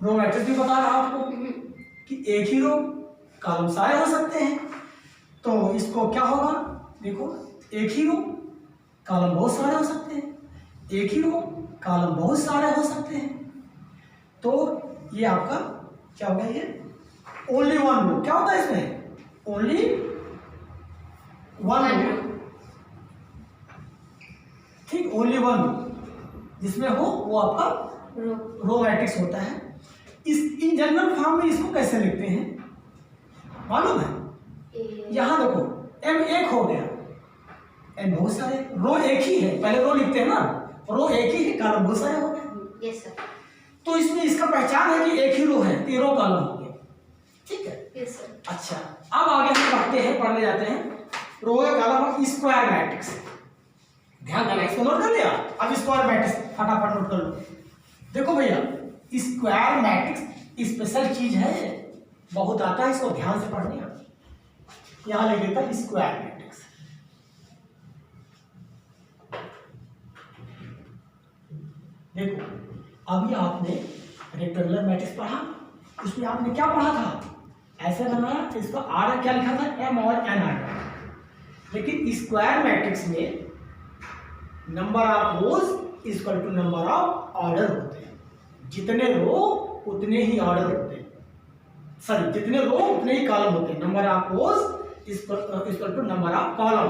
रो मैट्रिक्स भी बता रहा आपको कि एक ही रो, कॉलम सारे हो सकते हैं, तो इसको क्या होगा, देखो एक ही रो, कॉलम बहुत सारे हो सकते हैं, एक ही रो, कॉलम बहुत सारे हो सकते हैं, तो ये आपका क्या होगा, ये ओनली 1 रो। क्या होता है इसमें, ओनली 1 रो। ठीक, ओनली वन जिसमें हो वो आपका रो मैट्रिक्स होता है। इस इन जनरल फॉर्म में इसको कैसे लिखते हैं मालूम है? यहाँ देखो m एक हो गया, n बहुत सारे, रो एक ही है, पहले रो लिखते हैं ना, रो एक ही है, कॉलम बहुत सारे हो गए।
Yes sir.
तो इसमें इसका पहचान है कि एक ही रो है, तीनों कॉलम हो गए, ठीक है।
Yes sir.
अच्छा, अब आगे हम पढ़ने जाते हैं रो का कॉलम स्क्वायर मैट्रिक्स। ध्यान देना, इसको नोट कर लिया। अब स्क्वायर मैट्रिक्स फटाफट नोट कर लो। देखो भैया, स्क्वायर मैट्रिक्स स्पेशल चीज है, बहुत आता है, इसको ध्यान से पढ़ने। यहां लिख देता स्क्वायर मैट्रिक्स। देखो, अभी आपने रेक्टेंगुलर मैट्रिक्स पढ़ा, उसमें आपने क्या पढ़ा था? ऐसे बनाया, इसका आर्डर क्या लिखा था? m और n आर्डर। लेकिन स्क्वायर मैट्रिक्स में number of rows equal to number of order होते हैं। जितने रो उतने ही ऑर्डर होते हैं, सॉरी जितने रो उतने ही कॉलम होते हैं। Number of rows equal to number of column.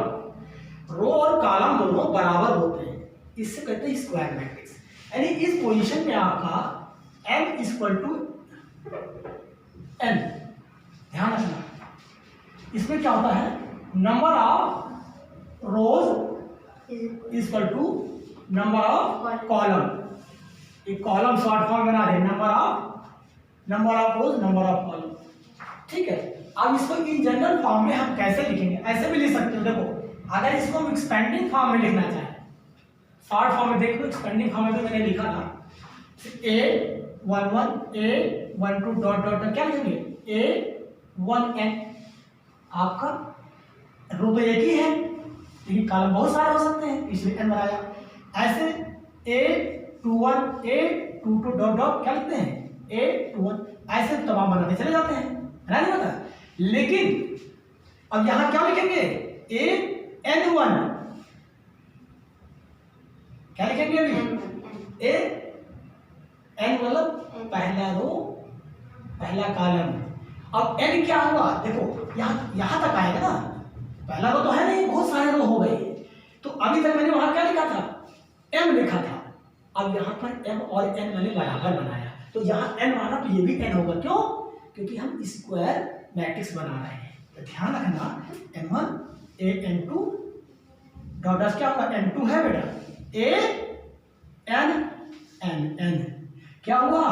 Row और कॉलम दोनों बराबर होते हैं, इससे कहते हैं स्क्वायर मैट्रिक्स। यानी इस पोजीशन में आपका m इक्वल टू n, ध्यान रखना। इसमें क्या होता है? Number of rows equal to number of column. एक कॉलम शॉर्ट फॉर्म बना रहे, number of rows, number of column, ठीक है। अब इसको इन जनरल फॉर्म में हम कैसे लिखेंगे? ऐसे भी लिख सकते हो। देखो, अगर इसको हम एक्सपेंडिंग फॉर्म में लिखना चाहें, शॉर्ट फॉर्म में देख लो, एक्सपेंडिंग फॉर्म में भी मैंने लिखा था A11 A12 डॉट डॉट क्या लिखेंगे? A1n। आपका रो तो एक ही है लेकिन कॉलम बहुत सारे हो सकते हैं, इसलिए n बनाया। ऐसे A21 A22 डॉट डॉट क्या लिखते हैं? A21। ऐसे तमाम बनाते चले जाते हैं, है नहीं पता। लेकिन अब यहां क्या लिखेंगे? AN1 क्या लिखेंगे अभी? n मतलब पहला रो पहला कॉलम। अब n क्या हुआ? देखो यहां तक आएगा ना, पहला रो तो है नहीं, बहुत सारे रो हो गए। तो अभी तक मैंने वहां क्या लिखा था? m लिखा था। अब यहाँ पर m और n मैंने बराबर बनाया, तो यहाँ n माना तो ये भी n होगा। क्यों? क्योंकि हम स्क्वायर मैट्रिक्स बना रहे हैं। तो ध्यान रखना, n1 an2 डॉट डॉट क्या होगा? n2 है बेटा, n क्या हुआ?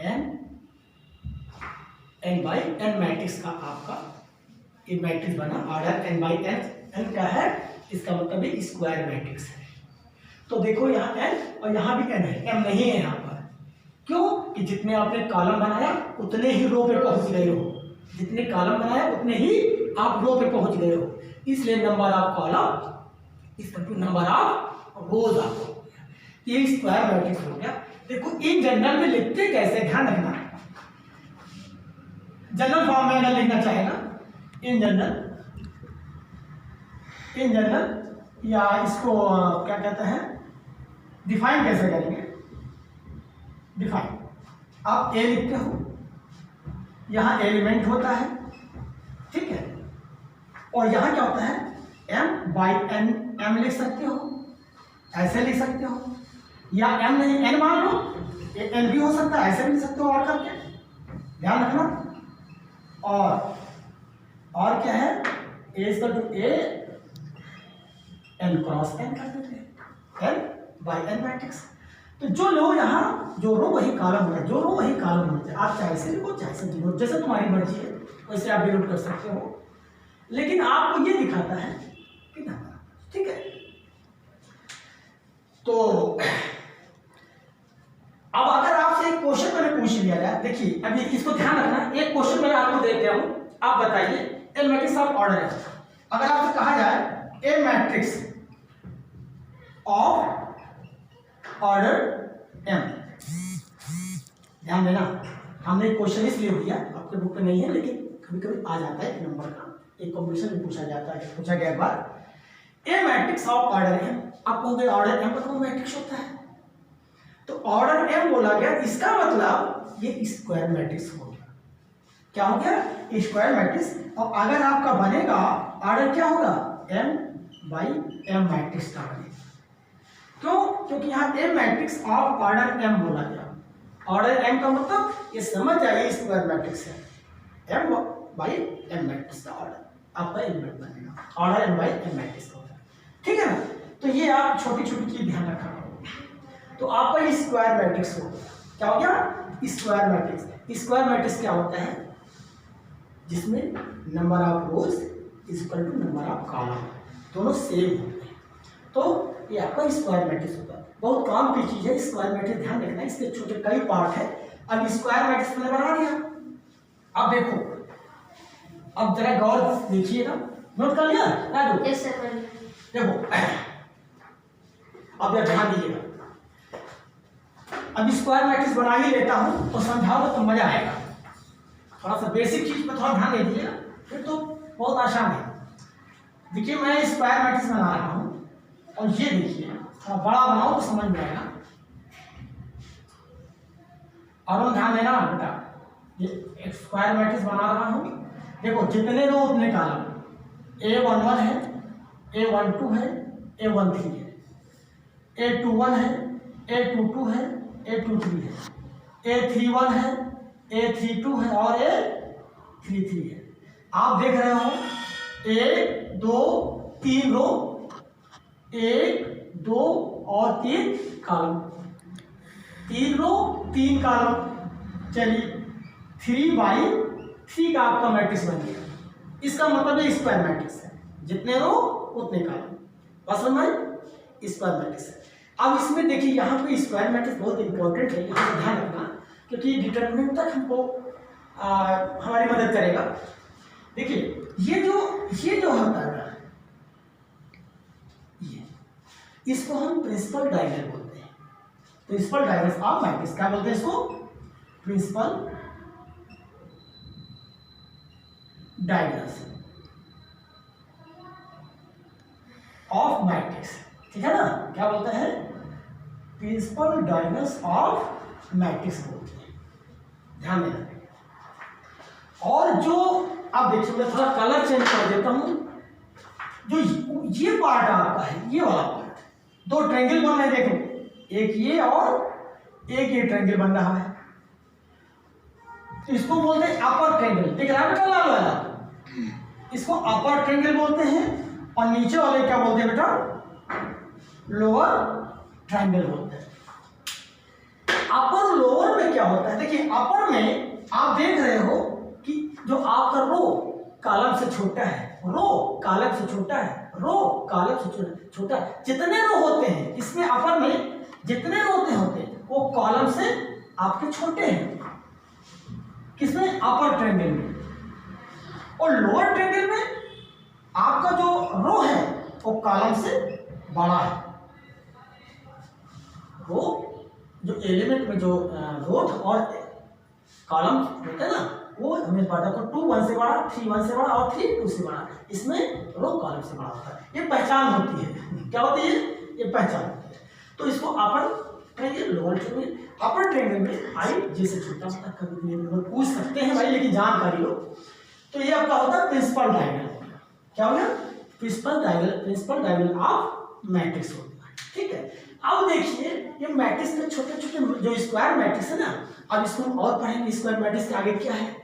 n बाई n मैट्रिक्स का आपका ये मैट्रिक्स बना। ऑर्डर n बाई n का है, इसका मतलब ये स्क्वायर मैट्रिक्स है। तो देखो यहाँ n और यहाँ भी n है, m नहीं है यहाँ पर। क्यों? कि जितने आपने कॉलम बनाया उतने ही रो पे पहुंच गए हो, जितने कॉलम बनाया उतने ही आप रो पे पहुंच गए हो, इसलिए नंबर ऑफ कॉलम इसका नंबर ऑफ रोज आपको, ये स्क्वायर मैट्रिक्स हो गया। देखो इन जनरल में लिखते कैसे, ध्यान रखना। जनरल फॉर्म में अगर लिखना चाहेगा, इन जनरल या इसको क्या कहते हैं, डिफाइन कैसे करेंगे? डिफाइन, आप ए लिखते हो, यहां एलिमेंट होता है, ठीक है, और यहां क्या होता है? m बाई n, m लिख सकते हो, ऐसे लिख सकते हो, या m नहीं n मान लो, n भी हो सकता है, ऐसे भी लिख सकते हो और करके, ध्यान रखना। और क्या है? a equal to a n cross n कर देते हैं, n बाई n मैट्रिक्स। तो जो लो यहाँ जो रो वही कॉलम होगा, जो रो वही कॉलम होना चाहिए। आप चाहे से लिखो चाहे से डिनोट, जैसे तुम्हारी मर्जी है वैसे आप डिनोट कर सकते हो, लेकिन आपको ये दिखाता है कि ना, ठीक है। तो अब अगर आपसे एक क्वेश्चन मैंने पूछ लिया जाए, देखिए अभी इसको ध्यान रखना, एक क्वेश्चन मैं आपको दे दिया हूं, आप बताइए ए मैट्रिक्स ऑफ ऑर्डर है। अगर आपसे कहा जाए ए मैट्रिक्स ऑफ ऑर्डर m, ध्यान देना, हमने क्वेश्चन इसलिए दिया, आपके बुक में नहीं है लेकिन कभी कभी आ जाता है, एक नंबर का एक कॉम्बिनेशन में पूछा जाता है, पूछा गया एक बार ए मैट्रिक्स ऑफ ऑर्डर m। आप कहोगे ऑर्डर m मतलब मैट्रिक्स होता है, तो ऑर्डर m बोला गया, इसका मतलब ये स्क्वायर मैट्रिक्स हो गया। क्या हो गया? Square matrix. और अगर आपका बनेगा ऑर्डर क्या होगा? m बाई m मैट्रिक्स का बनेगा। क्यों? क्योंकि यहाँ a matrix of order M बोला गया। ऑर्डर एम का मतलब ये समझ जाइए स्क्वायर मैट्रिक्स है, एम बाई एम मैट्रिक्स का ऑर्डर आपका एम बनेगा, order M by M matrix का होगा, ठीक है ना। तो ये आप छोटी छोटी चीज ध्यान रखा करो। तो आपका ये स्क्वायर मैट्रिक्स हो गया, क्या हो गया? Square matrix. स्क्वायर मैट्रिक्स क्या होता है? जिसमें number of rows is equal to number of column, दोनों सेम होते हैं। तो ये आपका स्क्वायर मैट्रिक्स होगा। बहुत काम की चीज है स्क्वायर मैट्रिक्स, ध्यान रखना। इसके छोटे कई पार्ट है। अब स्क्वायर मैट्रिक्स मैंने बना दिया। अब देखो, अब जरा गौर देखिएगा, नोट कर लिया?
Yes sir.
देखो अब ध्यान दीजिएगा। अब स्क्वायर मैट्रिक्स बना ही लेता हूं तो समझाओ तो मजा आएगा। थोड़ा सा बेसिक चीज पर थोड़ा ध्यान दे दीजिएगा, फिर तो बहुत आसान है। देखिए मैं स्क्वायर मैट्रिक्स बना रहा हूं और ये देखिए थोड़ा बड़ा बनाओ तो समझ में आएगा। और ध्यान देना बेटा, ये स्क्वायर मैट्रिक्स बना रहा हूं। देखो जितने रो उतने कॉलम, A11 है, A12 है, A13 है, A21 है, A22 है, A23 है, A31 है, A32 है और A33 है। आप देख रहे हो 1 2 3 रो, 1 2 और 3 कॉलम, 3 रो 3 कॉलम। चलिए 3/3 का आपका मैट्रिक्स बन गया। इसका मतलब ये स्क्वायर मैट्रिक्स है, जितने रो उतने कॉलम। बस समझ, स्क्वायर मैट्रिक्स है। अब इसमें देखिए यहाँ पे स्क्वायर मैट्रिक्स बहुत इंपॉर्टेंट है, यहाँ पे ध्यान रखना, क्योंकि डिटरमिनेंट तक हमको हमारी मदद करेगा। देखिए ये जो होता है ये, इसको हम प्रिंसिपल डायगोनल बोलते हैं। प्रिंसिपल डायगोनल ऑफ मैट्रिक्स क्या बोलते हैं इसको? प्रिंसिपल डायगोनल्स ऑफ मैट्रिक्स, ठीक है ना। क्या बोलते हैं? प्रिंसिपल डायगोनल्स ऑफ मैट्रिक्स बोलते हैं, ध्यान देना। और जो आप देखिए मैं थोड़ा कलर चेंज कर देता हूं। जो ये पार्ट आपका है, ये वाला पार्ट, दो ट्रायंगल बन रहे हैं, देखो एक ये और एक ये ट्रायंगल बन रहा है। तो इसको बोलते हैं अपर ट्रायंगल, दिख रहा है बेटा लाल वाला? इसको अपर ट्रायंगल बोलते हैं। और नीचे वाले क्या बोलते हैं बेटा? लोअर ट्रायंगल बोलते हैं। अपर लोअर में क्या होता है? देखिए अपर में आप देख रहे हो कि जो आपका रो कॉलम से छोटा है, रो कॉलम से छोटा है, रो कॉलम से छोटा है। जितने रो होते हैं इसमें अपर में, जितने रो होते हैं वो कॉलम से आपके छोटे हैं। किसमें? अपर ट्रायंगल में। और लोअर ट्रायंगल में आपका जो रो है वो कॉलम से बड़ा है। वो जो एलिमेंट में जो रो और कॉलम होते हैं ना, वो हमें पता है 2 1 से बड़ा, 3 1 से बड़ा और 3 2 से बड़ा। इसमें रो कॉलम से बड़ा होता है। ये पहचान होती है। क्या होती है? ये पहचान होती है। तो इसको अपर ट्रायंगल, लोअर ट्रायंगल। अपर ट्रायंगल में हाइट जैसे छोटा होता है, कभी पूछ सकते हैं भाई, लेकिन जानकारी लो। तो ये आपका होता है प्रिंसिपल डायगोनल। क्या हो गया? प्रिंसिपल डायगोनल ऑफ मैट्रिक्स होता है, ठीक है। अब देखिए ये मैट्रिक्स में छोटे छोटे जो स्क्वायर मैट्रिक्स है ना, अब इसको हम और पढ़ेंगे स्क्वायर मैट्रिक्स के आगे क्या है।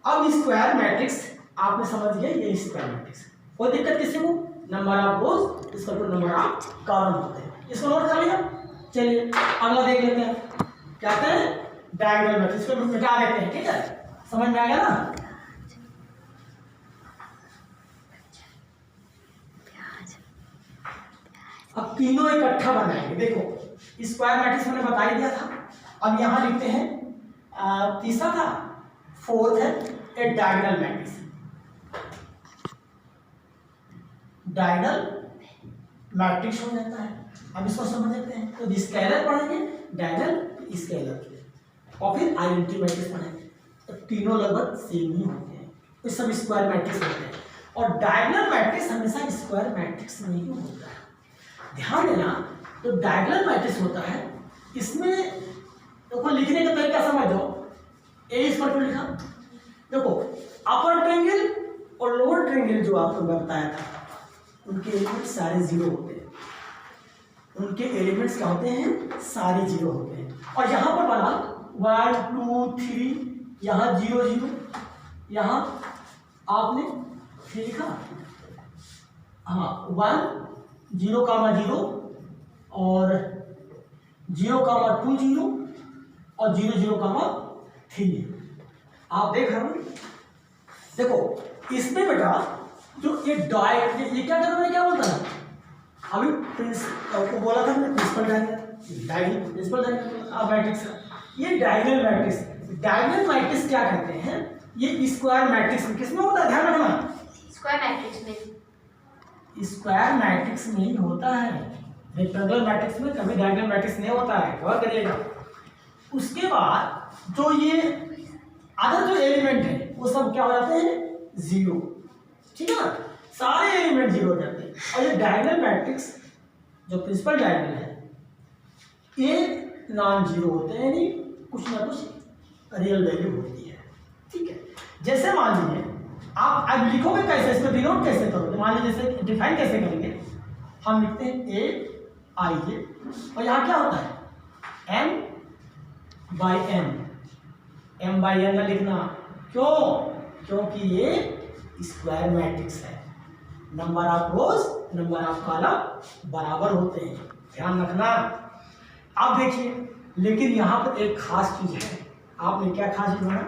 अब स्क्वायर मैट्रिक्स आपने समझ लिया, ये स्क्वायर मैट्रिक्स। कोई दिक्कत किसी को? Number of rows is equal to number of column होते हैं। इसको नोट कर लिया। चलिए अगला देख लेते हैं, क्या कहते हैं? डायगोनल मैट्रिक्स को मिटा देते हैं, ठीक है। समझ में आ गया ना? अब तीनों इकट्ठा बनाएंगे। देखो स्क्वायर मैट्रिक्स मैंने बता ही दिया था। अब यहां लिखते हैं तीसरा था, फोर्थ है ए डायगोनल मैट्रिक्स। डायगोनल मैट्रिक्स हो जाता है। अब इसको समझ लेते हैं। तो स्केलर पढ़ेंगे, डायगोनल स्केलर, और फिर आइडेंटिटी मैट्रिक्स पढ़ेंगे। तो तीनों लगभग सेम ही होते हैं, ये सब स्क्वायर मैट्रिक्स होते हैं। और डायगोनल मैट्रिक्स हमेशा स्क्वायर मैट्रिक्स में ही होता है, ध्यान देना। तो डायगोनल मैट्रिक्स होता है, इसमें देखो लिखने का तरीका समझ जाओ। ए इस पर लिखा, देखो अपर ट्रायंगल और लोअर ट्रायंगल जो आपको मैं बताया था, उनके एलिमेंट सारे जीरो होते हैं। उनके एलिमेंट्स क्या होते हैं, सारे जीरो होते हैं। और यहाँ पर बना 1 2 3, यहाँ 0 0, यहाँ आपने 3 लिखा, हाँ 1 0 कामा 0 और 0 कामा 2 0 और 0 0 कामा 3। आप देख रहे हो, देखो इसमें बेटा जो ये ये क्या कर रहा है, क्या बोलता है अभी को बोला था मैंने, principal diagonal, principal diagonal matrix. ये डायगोनल मैट्रिक्स, डायगोनल मैट्रिक्स क्या कहते हैं, ये स्क्वायर मैट्रिक्स में किसमें होता है, ध्यान रखना,
स्क्वायर मैट्रिक्स में,
स्क्वायर मैट्रिक्स में ही होता है, रेक्टेंगुलर मैट्रिक्स में कभी डायगोनल मैट्रिक्स नहीं होता है, गौर करिएगा। उसके बाद जो ये अदर जो एलिमेंट है वो सब क्या हो जाते हैं, जीरो, ठीक है ना, सारे एलिमेंट जीरो हो जाते हैं। और ये डायगोनल मैट्रिक्स जो प्रिंसिपल डायगोनल है ये नॉन जीरो होते हैं, यानी कुछ ना कुछ रियल वैल्यू होती है, ठीक है। जैसे मान लीजिए आप अब लिखोगे कैसे, इसको डिनोट कैसे करोगे, मान लीजिए जैसे डिफाइन कैसे करेंगे, हम लिखते हैं ए आई जे, और यहाँ क्या होता है M by N, M by N ना लिखना, क्यों, क्योंकि ये स्क्वायर मैट्रिक्स है, number of rows number of column बराबर होते हैं, ध्यान रखना। अब देखिए, लेकिन यहाँ पर एक खास चीज है, आपने क्या खास चीज बना,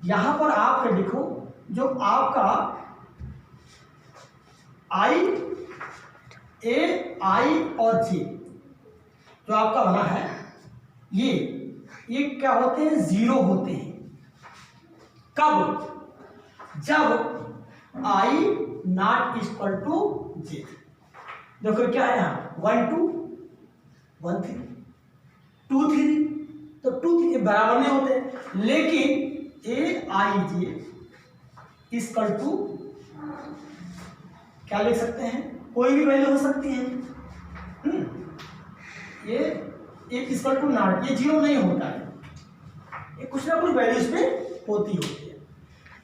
यहाँ पर आप लिखो जो आपका आई ए आई और जे जो आपका बना है, ये क्या होते हैं, जीरो होते हैं। कब, जब आई नॉट इक्वल टू जे। देखो क्या है यहाँ 1 2 1 3 2 3, तो 2 3 बराबर नहीं होते, लेकिन ए आई जे इक्वल टू क्या लिख सकते हैं, कोई भी वैल्यू हो सकती है, ये इक्वल टू नॉट, ये जीरो नहीं होता है, ये कुछ ना कुछ वैल्यू इसमें होती है।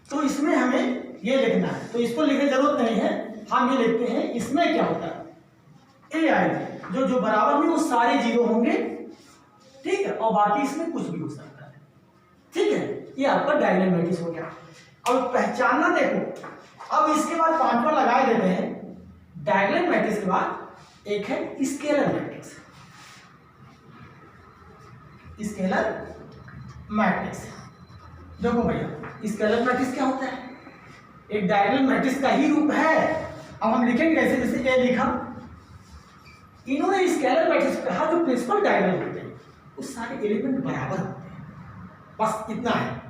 तो इसमें हमें ये लिखना है, तो इसको लिखने की जरूरत नहीं है, हम ये लिखते हैं इसमें क्या होता है ए आई जो जो बराबर में वो सारे जीरो होंगे, ठीक है, और बाकी इसमें कुछ भी हो सकता है, ठीक है। ये आपका डायगोनल मैट्रिक्स हो गया। अब पहचानना देखो, अब इसके बाद पांचवा लगा देते हैं, डायगोनल मैट्रिक्स के बाद एक है स्केलर मैट्रिक्स, स्केलर मैट्रिक्स। देखो भैया स्केलर मैट्रिक्स क्या होता है, एक डायगोनल मैट्रिक्स का ही रूप है। अब हम लिखेंगे कैसे, जैसे ये लिखा, इन्होंने स्केलर मैट्रिक्स कहा जो प्रिंसिपल डायगोनल होते हैं वो सारे एलिमेंट बराबर होते हैं, बस इतना है,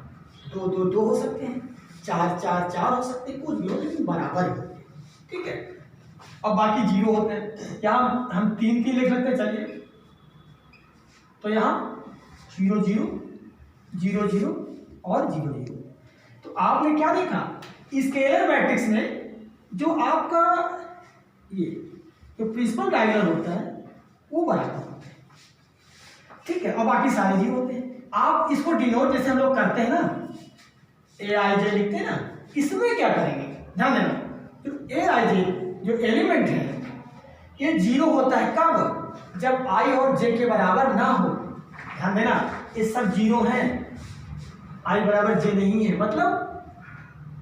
2 2 2 हो सकते हैं, 4 4 4 हो सकते हैं, कुछ भी हो, लेकिन बराबर होते हैं, ठीक है। और बाकी जीरो होते हैं, यहाँ हम 3 की लिख लेते हैं, चलिए, तो यहाँ 0 0 0 0 और 0 0। तो आपने क्या देखा, स्केलर मैट्रिक्स में जो आपका ये जो प्रिंसिपल डायगोनल होता है वो बराबर होता है, ठीक है, और बाकी सारे जीरो होते हैं। आप इसको डिनोट जैसे हम लोग करते हैं ना, ए आई जे लिखते हैं ना, इसमें क्या करेंगे, ध्यान देना, जो ए आई जे जो एलिमेंट है ये जीरो होता है कब, जब आई और जे के बराबर ना हो, ध्यान देना, ये सब जीरो हैं, आई बराबर जे नहीं है, मतलब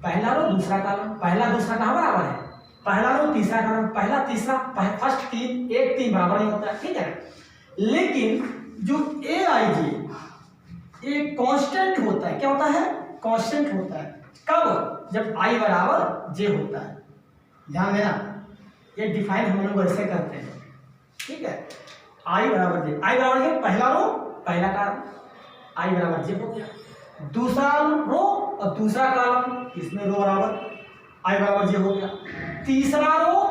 पहला रो दूसरा कॉलम, पहला दूसरा कहाँ बराबर है, पहला रो तीसरा कॉलम, पहला तीसरा, फर्स्ट 3 1 3 बराबर नहीं होता है, ठीक है। लेकिन जो ए आई जे एक कांस्टेंट होता है, क्या होता है, कांस्टेंट होता है, कब, जब आई बराबर जे होता है, ध्यान देना, ये डिफाइन हम लोग ऐसे करते हैं, ठीक है। आई बराबर जे, आई बराबर जे, पहला रो पहला कॉलम, आई बराबर जे हो गया, दूसरा रो और दूसरा कॉलम, इसमें रो बराबर आई बराबर जे हो गया, तीसरा रो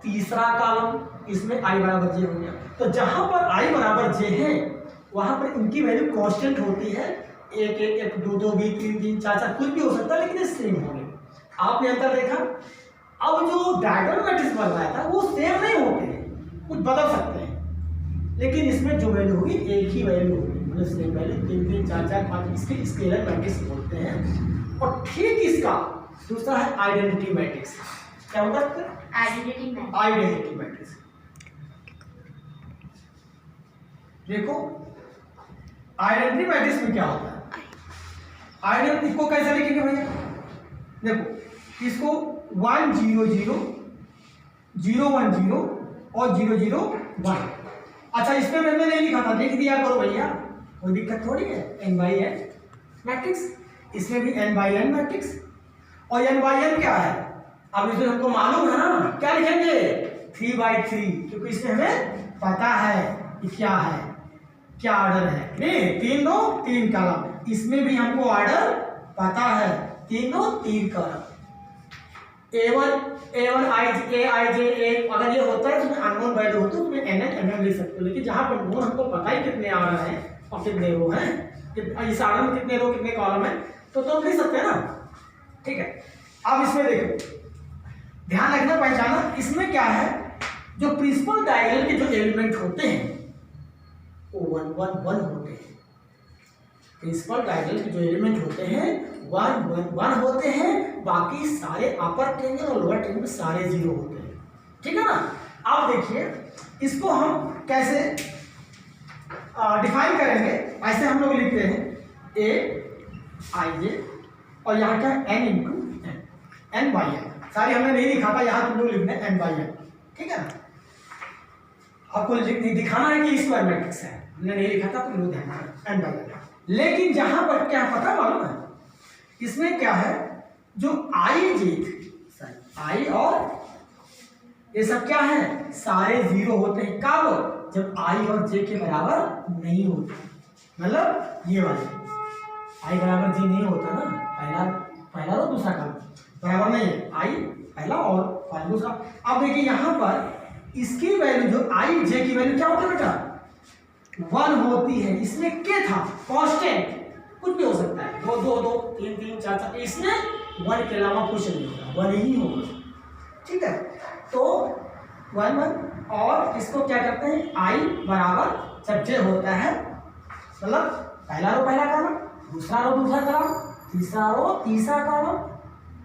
तीसरा कॉलम, इसमें आई बराबर जे हो गया। तो जहां पर आई बराबर जे है वहां पर इनकी वैल्यू कांस्टेंट होती है, 1 1 1 2 2 3 3 4 4 कुछ भी हो सकता है, लेकिन ये सेम होंगे। आपने अंतर देखा। अब जो डायगोनल मैट्रिक्स बन रहा था वो सेम नहीं होते हैं, कुछ बदल सकते हैं, लेकिन इसमें जो वैल्यू होगी एक ही वैल्यू होगी, मतलब सेम वैल्यू 3 3 4 4 5, इसके स्केलर मैट्रिक्स बोलते हैं। और ठीक इसका दूसरा है आइडेंटिटी मैट्रिक्स। क्या होता है? Identity matrix. देखो आइडेंटिटी मैट्रिक्स में क्या होता है, आइडेंटिटी को कैसे लिखेंगे भैया, देखो इसको 1 0 0 0 1 0 और 0 0 1। अच्छा इसमें मैंने नहीं लिखा था, लिख दिया करो भैया, कोई दिक्कत थोड़ी है। n/n मैट्रिक्स, इसमें भी n/n मैट्रिक्स। और n/n क्या है, अब इसमें हमको मालूम है ना, क्या लिखेंगे 3/3, क्योंकि इसमें हमें पता है कि क्या है, क्या ऑर्डर है। नहीं 3 रो 3 कॉलम, इसमें भी हमको ऑर्डर पता है, 3 रो 3 column. A1 I J A, अगर ये होता है तो अननोन वैल्यू होता है तो n n लिख सकते हो, लेकिन जहाँ पर नोन हमको पता ही कितने आ रहे हैं और कितने रो हैं, इस आर्डर में कितने रो कितने कॉलम है, तो तुम लिख सकते हैं ना। ठीक है, अब इसमें देखो ध्यान रखना पहचाना, इसमें क्या है, जो प्रिंसिपल डायगोनल के जो एलिमेंट होते हैं वो 1 1 1 होते हैं। प्रिंसिपल डायगोनल के जो एलिमेंट होते हैं 1 1 1 होते हैं, बाकी सारे अपर ट्रायंगल और लोअर ट्रायंगल में सारे 0 होते हैं। ठीक है ना। अब देखिए इसको हम कैसे डिफाइन करेंगे, ऐसे हम लोग लिखते हैं A I J और यहाँ क्या है n इंटू n/n, सारी हमने नहीं लिखा था, यहाँ तुम लोग लिखना है n/n। ठीक है ना, आपको दिखाना है कि स्क्वायर मैट्रिक्स है, हमने नहीं लिखा था, तुम लोग ध्यान रखना n/n। लेकिन जहां पर क्या पता मालूम है, इसमें क्या है, जो I J I और ये सब क्या है, सारे 0 होते हैं। कब, जब I और J के बराबर नहीं होते, मतलब ये वाले I बराबर J नहीं होता ना, पहला और दूसरा कॉलम बराबर नहीं है, I पहला और कॉलम दूसरा। अब देखिए यहाँ पर इसकी वैल्यू, जो I J की वैल्यू क्या होती है बेटा, 1 होती है। इसमें क्या था, कांस्टेंट, कुछ भी हो सकता है, 2 2 2 3 3 4 4, इसमें 1 के अलावा कुछ नहीं होगा, 1 ही होगा। ठीक है, तो 1 1 और इसको क्या करते हैं, I बराबर जब J होता है, मतलब पहला रो पहला कॉलम, दूसरा रो दूसरा कॉलम, तीसरा रो तीसरा कॉलम,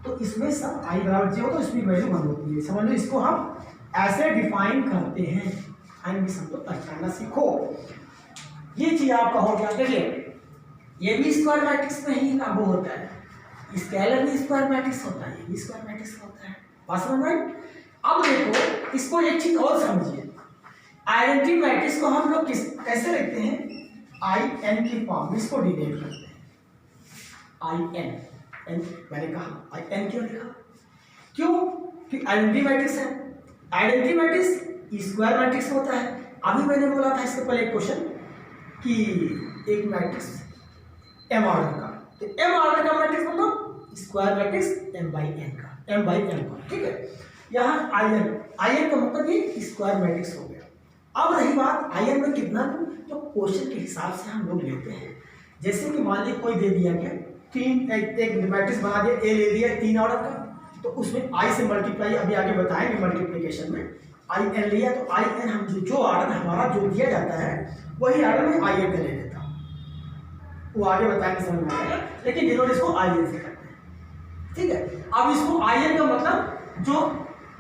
तो इसमें सब I बराबर J हो तो इसमें वैल्यू 1 होती है। समझ लो, इसको हम ऐसे डिफाइन करते हैं, डिफाइन भी समझो, पहचानना सीखो। ये चीज आपका हो गया। देखिए ये भी स्क्वायर मैट्रिक्स में ही लागू होता है, स्केलर भी स्क्वायर मैट्रिक्स होता है, ये भी स्क्वायर मैट्रिक्स होता है, बात समझ में। अब देखो इसको एक चीज और समझिए, आइडेंटिटी मैट्रिक्स को हम लोग कैसे लिखते हैं, IN की फॉर्म में इसको डिनोट करते हैं, IN मैंने कहा IN क्यों लिखा, क्यों कि आइडेंटिटी मैट्रिक्स है, आइडेंटिटी मैट्रिक्स स्क्वायर मैट्रिक्स होता है। अभी मैंने बोला था इसके पहले एक क्वेश्चन कि एक मैट्रिक्स m ऑर्डर का, तो m ऑर्डर का मैट्रिक्स मतलब स्क्वायर मैट्रिक्स m/n का। ठीक है, यहाँ IN का मतलब ये स्क्वायर मैट्रिक्स हो गया। अब रही बात IN में कितना, तो क्वेश्चन के हिसाब से हम लोग लेते हैं। जैसे कि मान लीजिए कोई दे दिया गया एक मैट्रिक्स बना दिया, A ले दिया 3 ऑर्डर का, तो उसमें I से मल्टीप्लाई, अभी आगे बताएंगे मल्टीप्लिकेशन में, IN लिया तो IN हम जो ऑर्डर हमारा जो दिया जाता है वही ऑर्डर में IN का ले लेता हूँ, वो आगे बताएंगे समझ में आएगा, लेकिन डिनोट इसको IN से करते हैं। ठीक है, अब इसको IN का मतलब जो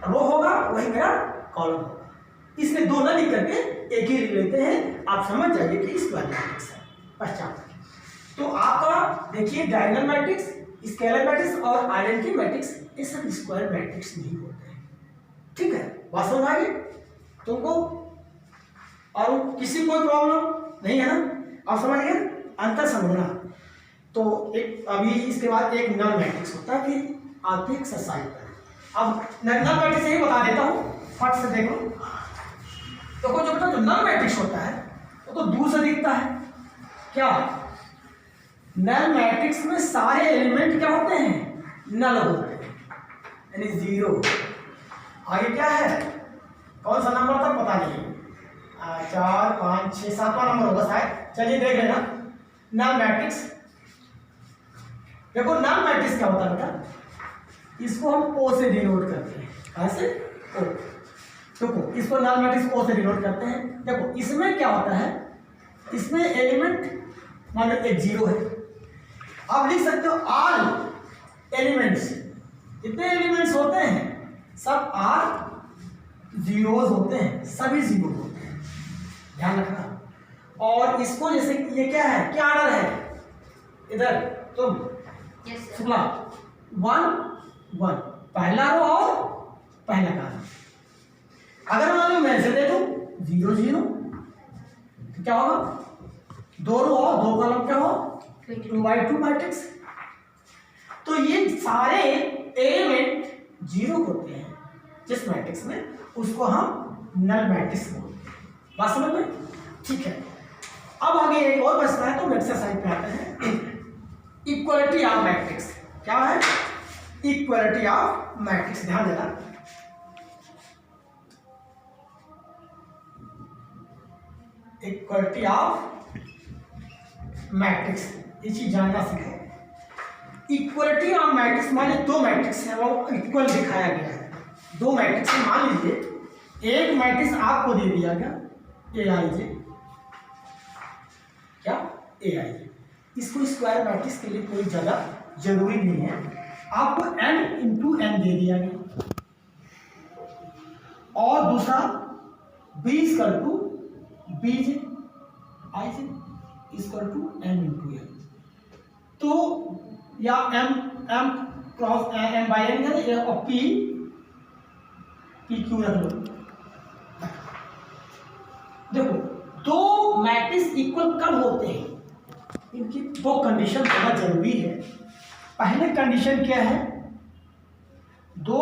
रो होगा वही मेरा कॉलम होगा, इसमें 2 न लिख करके एक ही लिख लेते हैं। आप समझ जाइए कि स्क्वायर मैट्रिक्स है, पहचान। तो आपका देखिए डायगोनल मैट्रिक्स, स्केलर मैट्रिक्स और आइडेंटिटी मैट्रिक्स, ये सब स्क्वायर मैट्रिक्स नहीं होते हैं। ठीक है, बात समझ आ गई तुमको, और किसी कोई प्रॉब्लम नहीं है ना, आप समझ गए, अंतर समझना। तो एक अभी इसके बाद एक नल मैट्रिक्स होता है, फिर आपकी एक्सरसाइज है। अब नल मैट्रिक्स यही बता देता हूँ, फट से देखो। तो जो बेटा जो नल मैट्रिक्स होता है वो तो दूर से दिखता है, क्या नल मैट्रिक्स में सारे एलिमेंट क्या होते हैं, नल होते हैं, यानी 0। आगे क्या है, कौन सा नंबर था पता नहीं, 4 5 6 7वां नंबर होगा शायद, चलिए देख लेना। नल मैट्रिक्स, देखो नल मैट्रिक्स क्या होता है बेटा, इसको हम O से डिनोट करते हैं, कैसे O, देखो इसको नल मैट्रिक्स O से डिनोट करते हैं। देखो इसमें क्या होता है, इसमें एलिमेंट मान लो एक 0 है, आप लिख सकते हो ऑल एलिमेंट्स, जितने एलिमेंट्स होते हैं सब R 0s होते हैं, सभी 0 होते हैं, ध्यान रखना। और इसको जैसे ये क्या है, क्या ऑर्डर है इधर तुम
यस सर।
सुना 1 1 पहला रो और पहला कॉलम। अगर मान लो मैं ऐसे दे दूं 0 0 तो क्या होगा, 2 रो और 2 कॉलम क्या हो 2x2 मैट्रिक्स। तो ये सारे एलिमेंट 0 होते हैं जिस मैट्रिक्स में, उसको हम नल मैट्रिक्स बोलते हैं। बात समझ में? ठीक है। अब आगे एक और प्रश्न है, तो एक्सरसाइज पे आते हैं। इक्वलिटी ऑफ मैट्रिक्स क्या है, इक्वलिटी ऑफ मैट्रिक्स, ध्यान देना। इक्वलिटी ऑफ मैट्रिक्स, ये चीज जानना सीखो। इक्वलिटी ऑफ मैट्रिक्स माने दो मैट्रिक्स है वो इक्वल दिखाया गया है। दो मैट्रिक्स है, मान लीजिए एक मैट्रिक्स आपको दे दिया गया Aij, क्या Aij, इसको स्क्वायर मैट्रिक्स के लिए कोई जगह जरूरी नहीं है, आपको n इंटू n दे दिया गया। और दूसरा b equal to bj ij equal to m into n, तो या m cross m by n है, और p क्यू रख लो। देखो दो मैट्रिक्स इक्वल कब होते हैं, इनकी दो कंडीशन बहुत जरूरी है। पहले कंडीशन क्या है, दो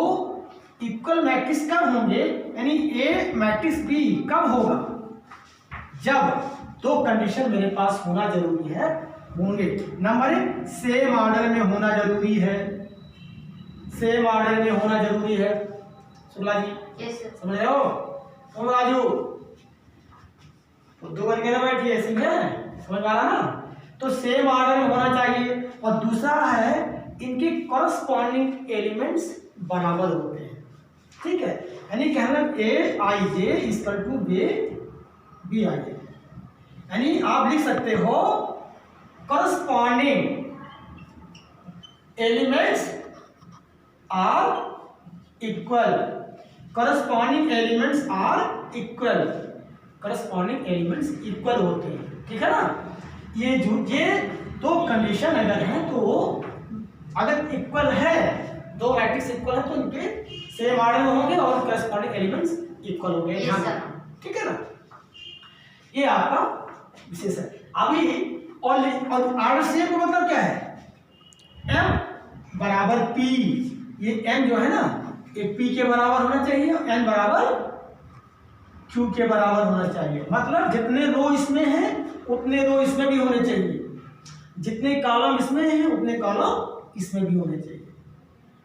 इक्वल मैट्रिक्स कब होंगे, यानी ए मैट्रिक्स बी कब होगा, जब दो कंडीशन मेरे पास होना जरूरी है, होंगे। नंबर 1 सेम ऑर्डर में होना जरूरी है, सेम ऑर्डर में होना जरूरी है। Shukla ji
yes sir.
समझ रहे हो, तुम राजू दो बन के ना बैठिए, ऐसे है समझ आ रहा ना। तो सेम ऑर्डर में होना चाहिए, और दूसरा है इनके कॉरस्पॉन्डिंग एलिमेंट्स बराबर होते हैं, ठीक है। यानी कहना Aij इक्वल टू Bij, यानी आप लिख सकते हो corresponding elements are equal, corresponding elements are equal, corresponding elements equal होते हैं, ठीक है ना। ये दो कंडीशन अगर है, तो अगर इक्वल है, दो मैट्रिक्स इक्वल है, तो इनके सेम ऑर्डर में होंगे और करस्पॉन्डिंग एलिमेंट्स इक्वल होंगे, ठीक है ना। ये आपका विशेष है। अभी और ऑर्डर सेम का मतलब क्या है, m बराबर p, ये m जो है ना ये p के बराबर होना चाहिए, n बराबर q के बराबर होना चाहिए। मतलब जितने रो इसमें हैं उतने रो इसमें भी होने चाहिए, जितने कॉलम इसमें हैं उतने कॉलम इसमें भी होने चाहिए,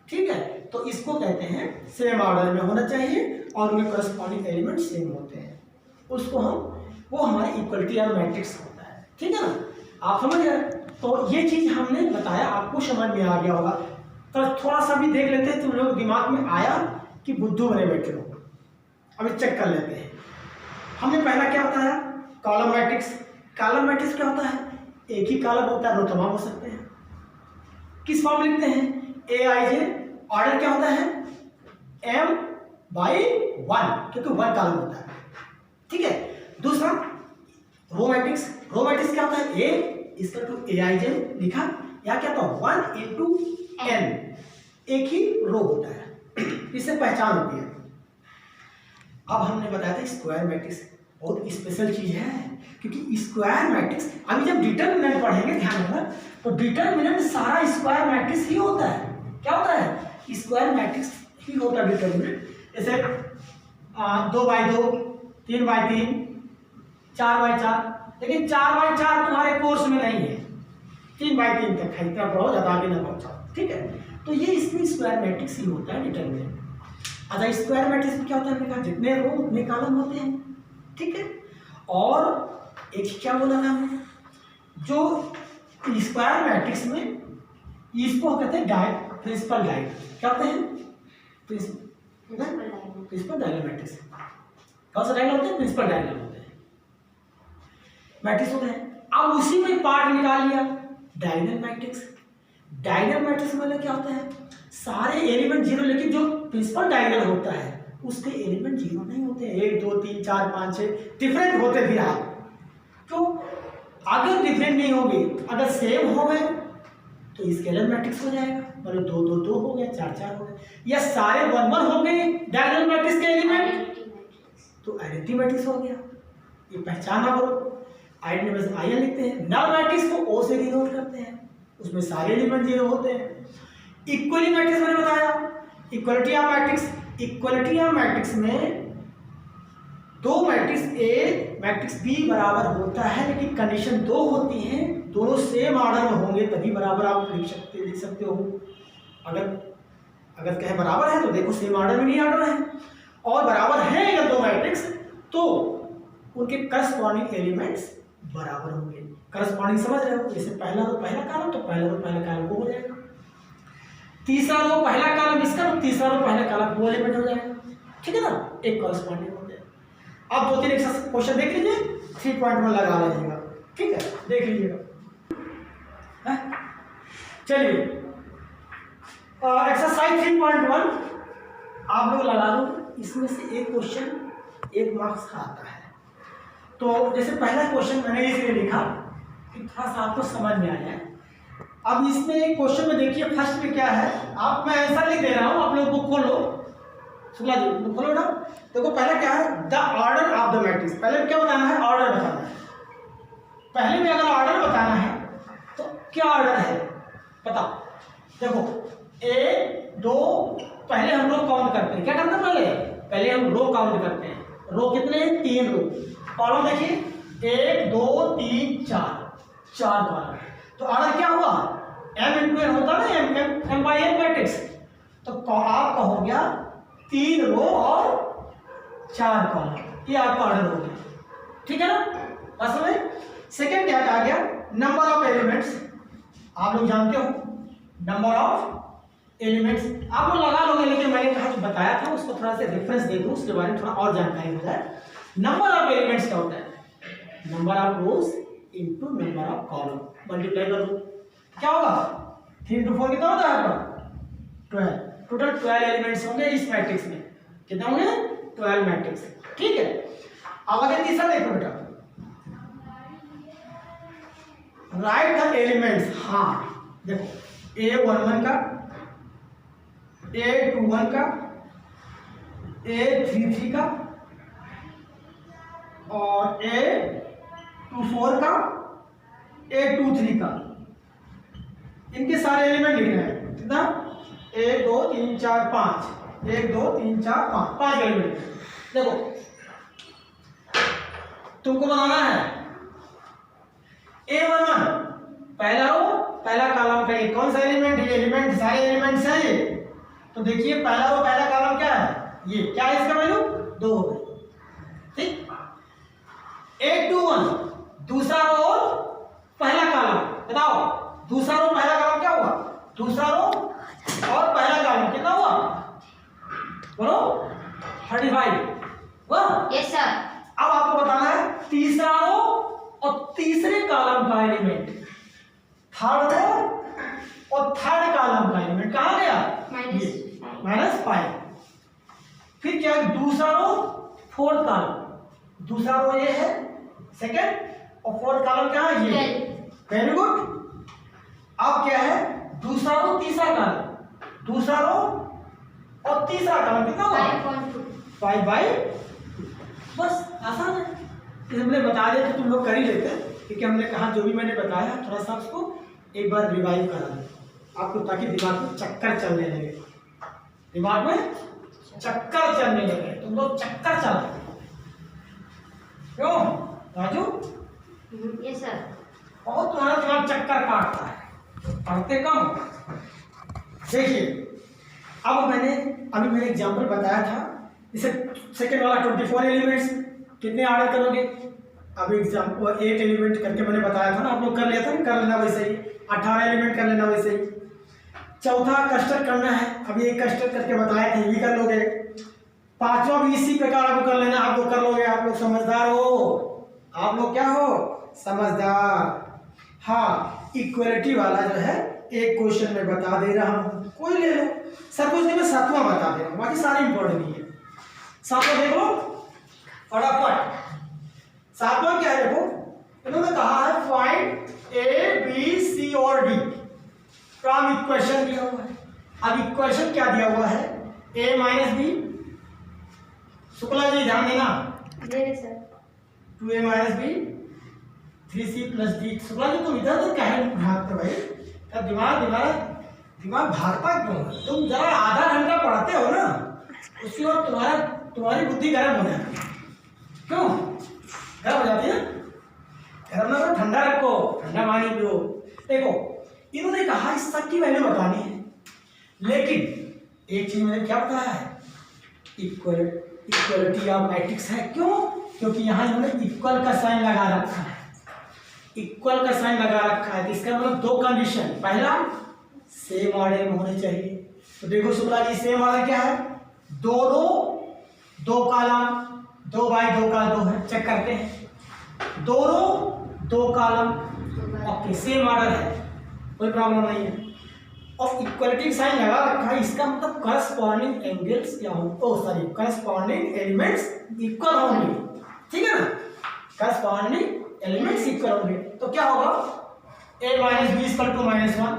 ठीक है। तो इसको कहते हैं सेम ऑर्डर में होना चाहिए और उनके करस्पॉन्डिंग एलिमेंट सेम होते हैं, उसको वो हमारे इक्वलिटी ऑफ मैट्रिक्स होता है, ठीक है ना। आप समझ गए। तो ये चीज हमने बताया, आपको समझ में आ गया होगा। तो थोड़ा सा भी देख लेते हैं, तुम लोग दिमाग में आया कि बुद्धू बने बैठे हो। अभी चेक कर लेते हैं। हमने पहला क्या बताया, कॉलम मैट्रिक्स। कॉलम मैट्रिक्स क्या होता है, एक ही कॉलम होता है, रो तमाम हो सकते हैं। किस फॉर्म लिखते हैं, Aij, ऑर्डर क्या होता है m/1, क्योंकि 1 कॉलम होता है, ठीक है। दूसरा रो मैट्रिक्स, रो मैट्रिक्स क्या होता है, A इक्वल टू Aij लिखा, या क्या होता है 1 इंटू n, एक ही रो होता है, इससे पहचान होती है। अब हमने बताया था स्क्वायर मैट्रिक्स बहुत स्पेशल चीज है, क्योंकि स्क्वायर मैट्रिक्स अभी जब डिटरमिनेंट पढ़ेंगे, ध्यान रखना, तो डिटरमिनेंट सारा स्क्वायर मैट्रिक्स ही होता है। क्या होता है, स्क्वायर मैट्रिक्स ही होता है डिटरमिनेंट। जैसे 2x2, 3x3, 4x4, लेकिन 4x4 तुम्हारे कोर्स में नहीं है, 3x3 तक है, इतना पढ़ो, ज़्यादा आगे ना पहुँचाओ, ठीक है। तो ये इसमें स्क्वायर मैट्रिक्स ही होता है डिटरमिनेंट। अच्छा, स्क्वायर मैट्रिक्स में क्या होता है, हमने कहा जितने रो उतने कॉलम होते हैं, ठीक है। और एक क्या बोला था हमने, जो स्क्वायर मैट्रिक्स में इसको कहते हैं प्रिंसिपल डायगोनल। क्या होते हैं, प्रिंसिपल डायगोनल मैट्रिक्स। कौन सा डायगोनल होते हैं, प्रिंसिपल डायगोनल होते हैं, मैट्रिक्स होते हैं। अब उसी में पार्ट निकाल लिया डायगोनल मैट्रिक्स। डायगोनल मैट्रिक्स मतलब क्या होता है, सारे एलिमेंट 0, लेकिन जो प्रिंसिपल डायगोनल होता है उसके एलिमेंट 0 नहीं होते हैं, 1 2 3 4 5 6 डिफरेंट होते भी आप, क्यों? अगर डिफरेंट नहीं होंगे, अगर सेम हो गए तो स्केलर मैट्रिक्स हो जाएगा, मतलब 2 2 2 हो गया, 4 4 हो गया, या सारे 1 1 हो गए डायगोनल मैट्रिक्स के एलिमेंट
आइडेंटिटी मैट्रिक्स।
तो आइडेंटिटी मैट्रिक्स हो गया। ये पहचाना करो, आइडेंटिटी में आई लिखते हैं, नल मैट्रिक्स को ओ से डिनोट करते हैं, उसमें सारे एलिमेंट 0 होते हैं। इक्वली मैट्रिक्स मैंने बताया, equality of matrix, equality of matrix में दो मैट्रिक्स ए मैट्रिक्स बी बराबर होता है, लेकिन कंडीशन 2 होती हैं, दोनों सेम ऑर्डर में होंगे तभी बराबर आप लिख सकते हो। अगर कहे बराबर है तो देखो सेम ऑर्डर में नहीं ऑर्डर है, और बराबर है अगर दो मैट्रिक्स तो उनके करस्पॉन्डिंग एलिमेंट्स बराबर होंगे। करस्पॉन्डिंग समझ रहे हो? जैसे पहला रो पहला कॉलम तो पहला रो पहला कॉलम वो हो जाएगा, तीसरा रो पहला कॉलम इसका तो तीसरा रो पहला कॉलम वो एलिमेंट हो जाएगा, ठीक है ना, एक करस्पॉन्डिंग हो गया। अब 2 3 एक्सरसाइज क्वेश्चन देख लीजिए, 3.1 लगा लीजिएगा, ठीक है, देख लीजिएगा। चलिए एक्सरसाइज 3.1 आप लोग लगा लो, इसमें से एक क्वेश्चन 1 मार्क्स का आता है। तो जैसे पहला क्वेश्चन मैंने इसलिए लिखा कि थोड़ा सा आपको समझ में आ जाए। अब इसमें क्वेश्चन में देखिए फर्स्ट में क्या है, आप मैं आंसर लिख दे रहा हूँ, आप लोग बुक खोलो, शुक्ला जी बुक खोलो ना। देखो पहला क्या है, the order of the matrix, पहले क्या बताना है, ऑर्डर बताना है। पहले में अगर ऑर्डर बताना है तो क्या ऑर्डर है बताओ। देखो 1 2 पहले हम लोग काउंट करते हैं, क्या करते हैं पहले हम रो काउंट करते हैं। रो कितने हैं, 3 रो। कॉलम देखिए 1 2 3 4 कॉलम। तो ऑर्डर क्या हुआ, m इंटू n होता है ना, m बाई n मैट्रिक्स। तो आपका हो गया 3 रो और 4 कॉलम, ये आपका ऑर्डर हो गया, ठीक है ना। बस में सेकेंड क्या कहा गया, नंबर ऑफ एलिमेंट्स, आप लोग जानते हो नंबर ऑफ एलिमेंट्स आप लोग लगा लोगे, लेकिन मैंने कहा जो बताया था उसको थोड़ा सा रेफरेंस दे दूं, उसके बारे में थोड़ा और जानकारी हो जाए। नंबर ऑफ एलिमेंट्स क्या होता है, number of rose into number of column, multiply कर दो क्या होगा, 3 इंटू 4 कितना होता है आपका 12, टोटल 12 एलिमेंट्स होंगे इस मैट्रिक्स में, कितना होंगे 12 मैट्रिक्स, ठीक है। अब आगे तीसरा देखो बेटा, राइट द एलिमेंट्स। हाँ देखो A11 का, A21 का, A33 का और A24 का, A23 का, इनके सारे एलिमेंट लिखने हैं, कितना 1 2 3 4 5, 1 2 3 4 5, 5 एलिमेंट। देखो तुमको बनाना है A11 पहला रो पहला कॉलम का, ये कौन सा एलिमेंट, ये एलिमेंट सारे एलिमेंट्स हैं ये। तो देखिए पहला रो पहला कॉलम क्या है, ये क्या है, इसका वैल्यू 2 हो गई, ठीक। A21 दूसरा रो और पहला कॉलम, बताओ दूसरा रो पहला कॉलम क्या हुआ, दूसरा रो और पहला कॉलम कितना हुआ, बोलो 35 हुआ।
Yes sir.
अब आपको बताना है तीसरा रो और तीसरे कॉलम का एलिमेंट, थर्ड रो और थर्ड कॉलम का एलिमेंट कहां गया, -5। फिर क्या है, दूसरा रो फोर्थ कॉलम, दूसरा रो ये है सेकंड और फोर्थ कॉलम क्या है ये, वेरी गुड। अब क्या है, दूसरा रो तीसरा कॉलम, दूसरा रो और तीसरा कॉलम कितना होगा 5/2, बस आसान है। इसे हमने बता दिया तो तुम लोग कर ही लेते, क्योंकि हमने कहा जो भी मैंने बताया थोड़ा सा उसको एक बार रिवाइव करा दो आपको, ताकि दिमाग में चक्कर चलने लगे, दिमाग में चक्कर चलने लगे, तुम लोग चक्कर चला क्यों राजू,
यस सर।
बहुत तुम्हारा दिमाग चक्कर काटता है, पढ़ते कम। देखिए अब मैंने एग्जांपल बताया था, इसे सेकंड वाला 24 एलिमेंट्स कितने ऑर्डर करोगे, अब एग्जांपल 8 एलिमेंट करके मैंने बताया था ना, आप लोग कर लिया था, कर लेना वैसे ही, 18 एलिमेंट कर लेना वैसे ही। चौथा कस्टर करना है, अभी एक कस्टर करके बताया था, ये भी कर लोगे। पांचवा भी इसी प्रकार आपको कर लेना, आप लोग कर लोगे, आप लोग समझदार हो, आप लोग क्या हो समझदार। हाँ इक्वलिटी वाला जो है एक क्वेश्चन में बता दे रहा हूँ, कोई ले लो, सब कुछ नहीं, मैं 7वां बता दे रहा हूँ, बाकी सारे इंपॉर्टेंट नहीं है। 7वां देख लो फटाफट, 7वां क्या है देखो, इन्होंने कहा है फाइंड ए बी सी और डी। तो अब इक्वेशन दिया हुआ है। अब इक्वेशन क्या दिया हुआ है? A minus B. Shukla ji ध्यान देना,
sir
2a minus B 3c plus D. Shukla ji तुम इधर तो कहे भागते भाई, क्या दिमाग भागता क्यों? तुम जरा आधा घंटा पढ़ाते हो ना, उसके बाद तुम्हारी बुद्धि गर्म हो जाती है। क्यों गर्म हो जाती है? गर्म ना करो, ठंडा रखो, ठंडा पानी पियो। देखो इन्होंने कहा इस सब की वैल्यू बतानी है, लेकिन एक चीज मैंने क्या बताया है, इक्वलिटी ऑफ मैट्रिक्स है। क्यों? क्योंकि यहाँ इन्होंने इक्वल का साइन लगा रखा है, इक्वल का साइन लगा रखा है। तो इसका मतलब दो कंडीशन, पहला सेम ऑर्डर में होने चाहिए। तो देखो शुक्ला जी सेम ऑर्डर क्या है? 2 रो 2 कॉलम, 2 बाई 2 का 2 है, चेक करते हैं। 2 रो 2 कॉलम, ओके सेम ऑर्डर है, कोई प्रॉब्लम नहीं है। और इक्वलिटी साइन लगा रखा है, इसका मतलब करस्पॉन्डिंग एंगल्स क्या होंगे, ओ सॉरी करस्पॉन्डिंग एलिमेंट्स इक्वल होंगे, ठीक है ना? करस्पॉन्डिंग एलिमेंट्स इक्वल होंगे। तो क्या होगा? a minus B equal to -1,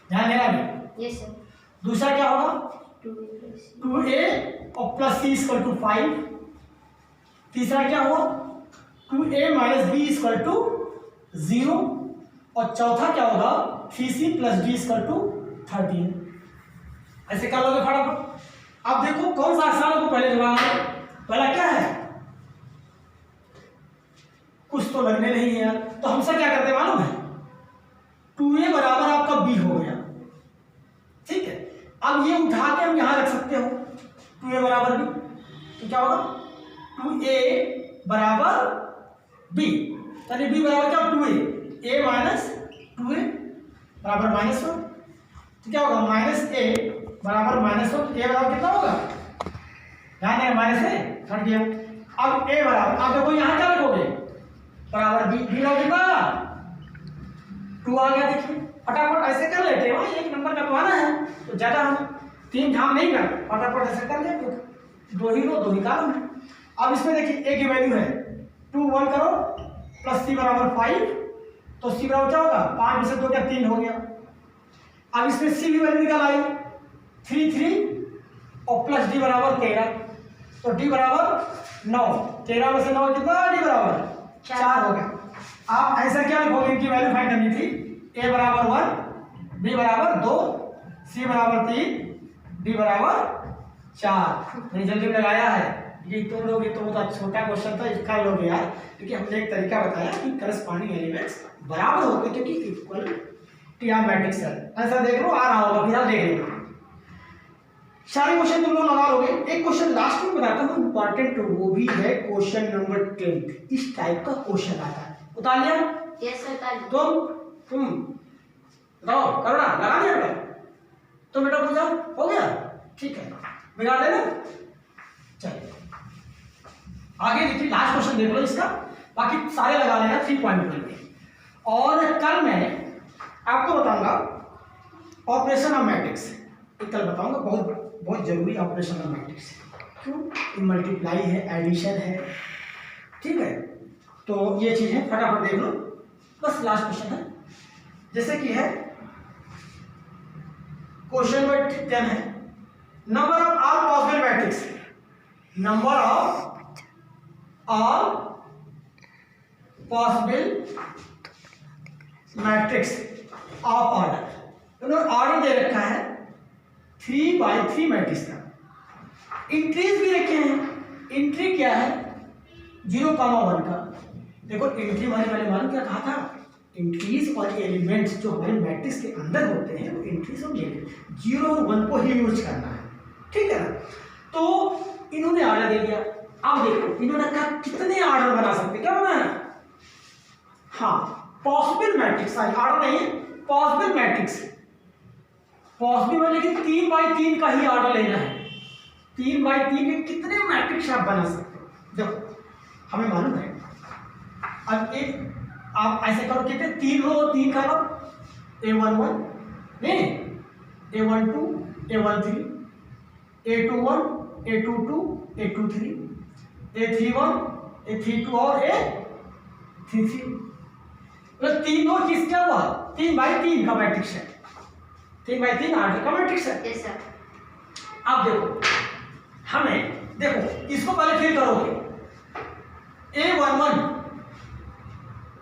ध्यान देना भी।
यस सर
दूसरा क्या होगा? 2a और प्लस c इक्वल टू 5। तीसरा क्या होगा? 2a minus B equal to 0। और चौथा क्या होगा? 3c plus D equal to 13। ऐसे कर लोगे फटाफट। अब देखो कौन सा आसान को पहले जवाब है। पहला क्या है? कुछ तो लगने नहीं है यार, तो हमसे क्या करते मालूम है? 2a बराबर आपका b हो गया, ठीक है। अब ये उठा के हम यहां रख सकते हो, 2a बराबर b, तो क्या होगा? 2a बराबर b, यानी b बराबर क्या? 2a, a माइनस 2a बराबर -1। तो क्या होगा? -a बराबर -1। a बराबर कितना होगा? ध्यान देना, -a हट गया। अब a बराबर, अब देखो यहां क्या रखोगे? बराबर b, b रखोगे कितना? 2 आ गया। देखिए फटाफट ऐसे कर लेते हैं, एक नंबर कटवाना है तो ज्यादा हम 3 काम नहीं कर, फटाफट ऐसे कर लेते, 2 ही रो 2 ही कॉलम है। अब इसमें देखिए a की वैल्यू है 2, 1 करो प्लस c बराबर 5, तो c बराबर क्या होगा? 5 में से 2 क्या 3 हो गया। अब इसमें c की वैल्यू निकाल आई 3 और प्लस d बराबर 13, तो d बराबर 9। 13 में से 9 कितना? d बराबर 4 हो गया। आप ऐसा क्या लिखोगे? इनकी वैल्यू फाइंड करनी थी। a बराबर 1, b बराबर 2, c बराबर 3, d बराबर 4। मैंने जल्दी लगाया है, ये तुम लोग तो बहुत छोटा क्वेश्चन था, इसका लोग यार, क्योंकि हमने एक तरीका बताया कि करस्पॉन्डिंग एलिमेंट्स बराबर होते हैं, क्योंकि इक्वलिटी ऑफ मैट्रिक्स है। ऐसा देख लो, आ रहा होगा, फिर आप देख लेंगे। सारे क्वेश्चन तुम लोग लगा लोगे। एक क्वेश्चन लास्ट में बताता हूँ, इंपॉर्टेंट, वो भी है क्वेश्चन नंबर 10। इस टाइप का क्वेश्चन आता है, उतार लिया?
यस सर उतार
तुम बताओ, करो ना, लगा लिया बेटा? तो बेटा पूछा हो गया, ठीक है, बिगाड़ देना। चलिए आगे देखिए, लास्ट क्वेश्चन देख लो इसका, बाकी सारे लगा लेना 3 पॉइंट के। और कल मैं आपको बताऊंगा ऑपरेशन ऑफ मैट्रिक्स, कल बताऊंगा, बहुत जरूरी ऑपरेशन ऑफ मैट्रिक्स। क्यों? मल्टीप्लाई है, एडिशन है, ठीक है। तो ये चीज है, फटाफट देख लो, बस लास्ट क्वेश्चन है। जैसे कि है क्वेश्चन नंबर 10 है, number of all possible matrix, number of all possible matrix of order. उन्होंने ऑर्डर दे रखा है 3x3 मैट्रिक्स का, इंट्रीज भी रखे हैं। इंट्री क्या है? 0,1 का। देखो इंट्री मैंने मालूम क्या कहा था? इंट्रीज और एलिमेंट्स जो हमारे मैट्रिक्स के अंदर होते हैं वो इंट्रीज और एलिमेंट 0 और 1 को ही यूज करना है, ठीक है ना? तो इन्होंने ऑर्डर दे दिया। अब देखो इन्होंने कहा कितने ऑर्डर बना सकते, क्या बनाना? हाँ पॉसिबल मैट्रिक्स, ऑर्डर नहीं है, पॉसिबल मैट्रिक्स, पॉसिबल है, लेकिन 3x3 का ही ऑर्डर लेना है। 3x3 के कितने मैट्रिक्स आप बना सकते हो? देखो हमें मालूम है, अब एक आप ऐसे करो, कितने 3 रो 3 कॉलम, A11 नहीं, A12, A13, A21, A22, A23, A31, A32 और 3 3 मतलब तीनों किसका हुआ 3 बाई 3 का मैट्रिक्स है, 3 बाई 3 ऑर्डर का मैट्रिक्स है।
Yes sir.
अब देखो हमें देखो इसको पहले फिल करोगे, A11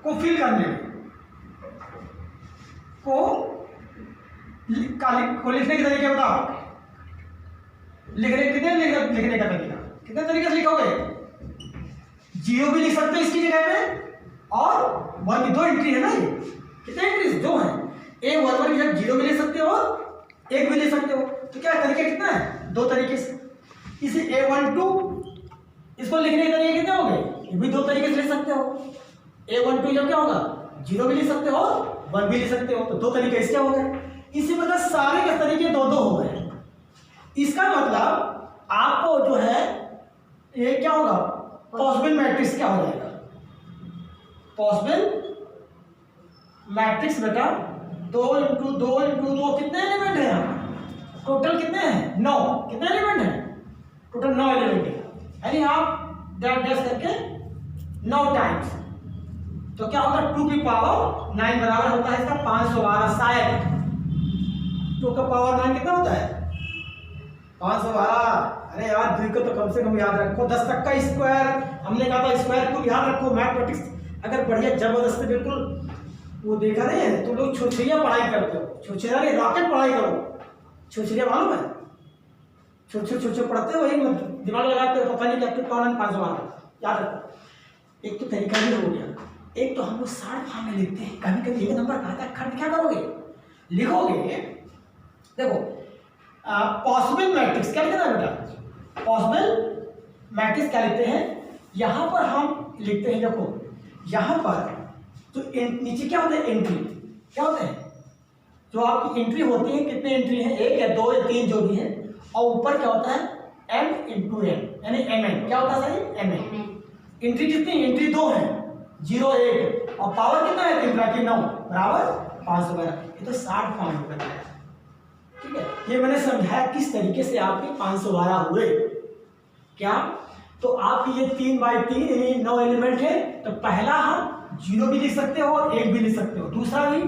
को फिल करने में को लिखने के तरीके बताओ, लिखने का तरीका कितने तरीके से लिखोगे? 0 भी लिख सकते हो इसकी जगह पे और 1 भी, 2 एंट्री है ना, ये कितने एंट्रीज 2 हैं। A11 की जगह 0 भी ले सकते हो, 1 भी ले सकते हो, तो क्या तरीका कितना है? 2 तरीके से। इसे A12 इसको लिखने के तरीके कितने हो गए? ये भी 2 तरीके से ले सकते हो। A12 जब क्या होगा 0 भी ले सकते हो 1 भी ले सकते हो, तो 2 तरीके इसके हो गए। इसी मतलब सारे के तरीके 2 हो गए। इसका मतलब आपको जो है ये क्या होगा पॉसिबल मैट्रिक्स क्या हो जाएगा? पॉसिबल मैट्रिक्स बेटा 2 × 2 × 2 कितने एलिमेंट है यहाँ टोटल? कितने हैं? 9। कितने एलिमेंट हैं टोटल? 9 एलिमेंट है, यानी आप डैश डैश करके 9 टाइम्स, तो क्या होगा 2 की पावर 9 बराबर होता है इसका 512। शायद 2 का पावर 9 कितना होता है? 512। अरे यार 2 को तो कम से कम याद रखो, 10 तक का स्क्वायर, हमने कहा था स्क्वायर को याद रखो। मैथमेटिक्स अगर बढ़िया जबरदस्त बिल्कुल वो देखा नहीं है, तुम लोग छुछुरिया पढ़ाई करते हो, छुछुरिया नहीं रॉकेट पढ़ाई करो। छुछुरिया मालूम है? छुछुर पढ़ते हो, वही दिमाग लगाते हो, पता नहीं क्या पावर 512 याद रखो। एक तो तरीका भी हो गया, एक तो हम लोग शॉर्ट फॉर्म में लिखते हैं, कभी कभी एक नंबर कहता है खंड, क्या करोगे लिखोगे? देखो पॉसिबल मैट्रिक्स क्या लिखना है बेटा? पॉसिबल मैट्रिक्स क्या लिखते हैं? यहाँ पर हम लिखते हैं, देखो यहाँ पर तो नीचे क्या होता है? एंट्री क्या होता है? जो आपकी एंट्री होती है, कितने एंट्री है? 1 या 2 या 3 जो भी है, और ऊपर क्या होता है? m × n यानी mn। क्या होता है सही? mn। एंट्री कितनी? एंट्री 2 है, 0 1, और पावर कितना है? 3 की 9 बराबर 512। ये तो शॉर्ट फॉर्म में बताया, ठीक है। ये मैंने समझाया किस तरीके से आपके 512 हुए। क्या तो आपकी ये 3 बाई 3 यानी 9 एलिमेंट है, तो पहला हम 0 भी लिख सकते हो और 1 भी लिख सकते हो, दूसरा भी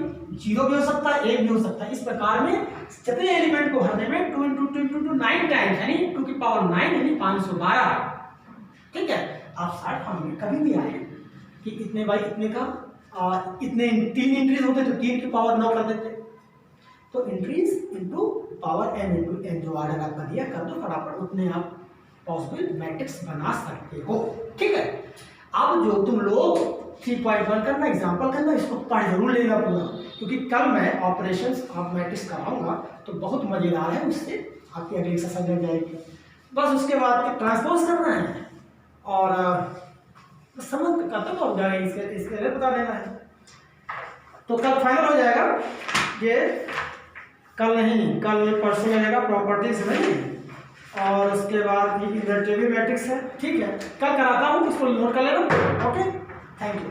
0 भी हो सकता है 1 भी हो सकता है। इस प्रकार में जितने एलिमेंट को भरने में 2 × 2 × 2 9 टाइम्स यानी 2 की पावर 9 यानी 512, ठीक है। आप शॉर्ट फॉर्म में कभी भी आए कि इतने बाई इतने का और इतने 3 एंट्रीज होते तो 3 की पावर 9 कर देते, तो entries into power n × n जो ऑर्डर आपका दिया कर दो फटाफट, उतने आप पॉसिबल मैट्रिक्स बना सकते हो, ठीक है। अब जो तुम लोग 3.1 करना एग्जाम्पल करना, इसको पढ़ जरूर लेना पूरा, क्योंकि कल मैं ऑपरेशंस ऑफ मैट्रिक्स कराऊंगा तो बहुत मजेदार है, उससे आपकी अगली एक्सरसाइज लग जाएगी। बस उसके बाद ट्रांसपोज करना है और समझ खत्म हो जाएगा, इसके लिए बता देना है। तो कल फाइनल हो जाएगा ये, कल नहीं कल परसों में जाएगा प्रॉपर्टीज में, और उसके बाद ये इनवर्टिबल मैट्रिक्स है, ठीक है। कल कराता हूँ, इसको नोट कर लेना। Okay, thank you.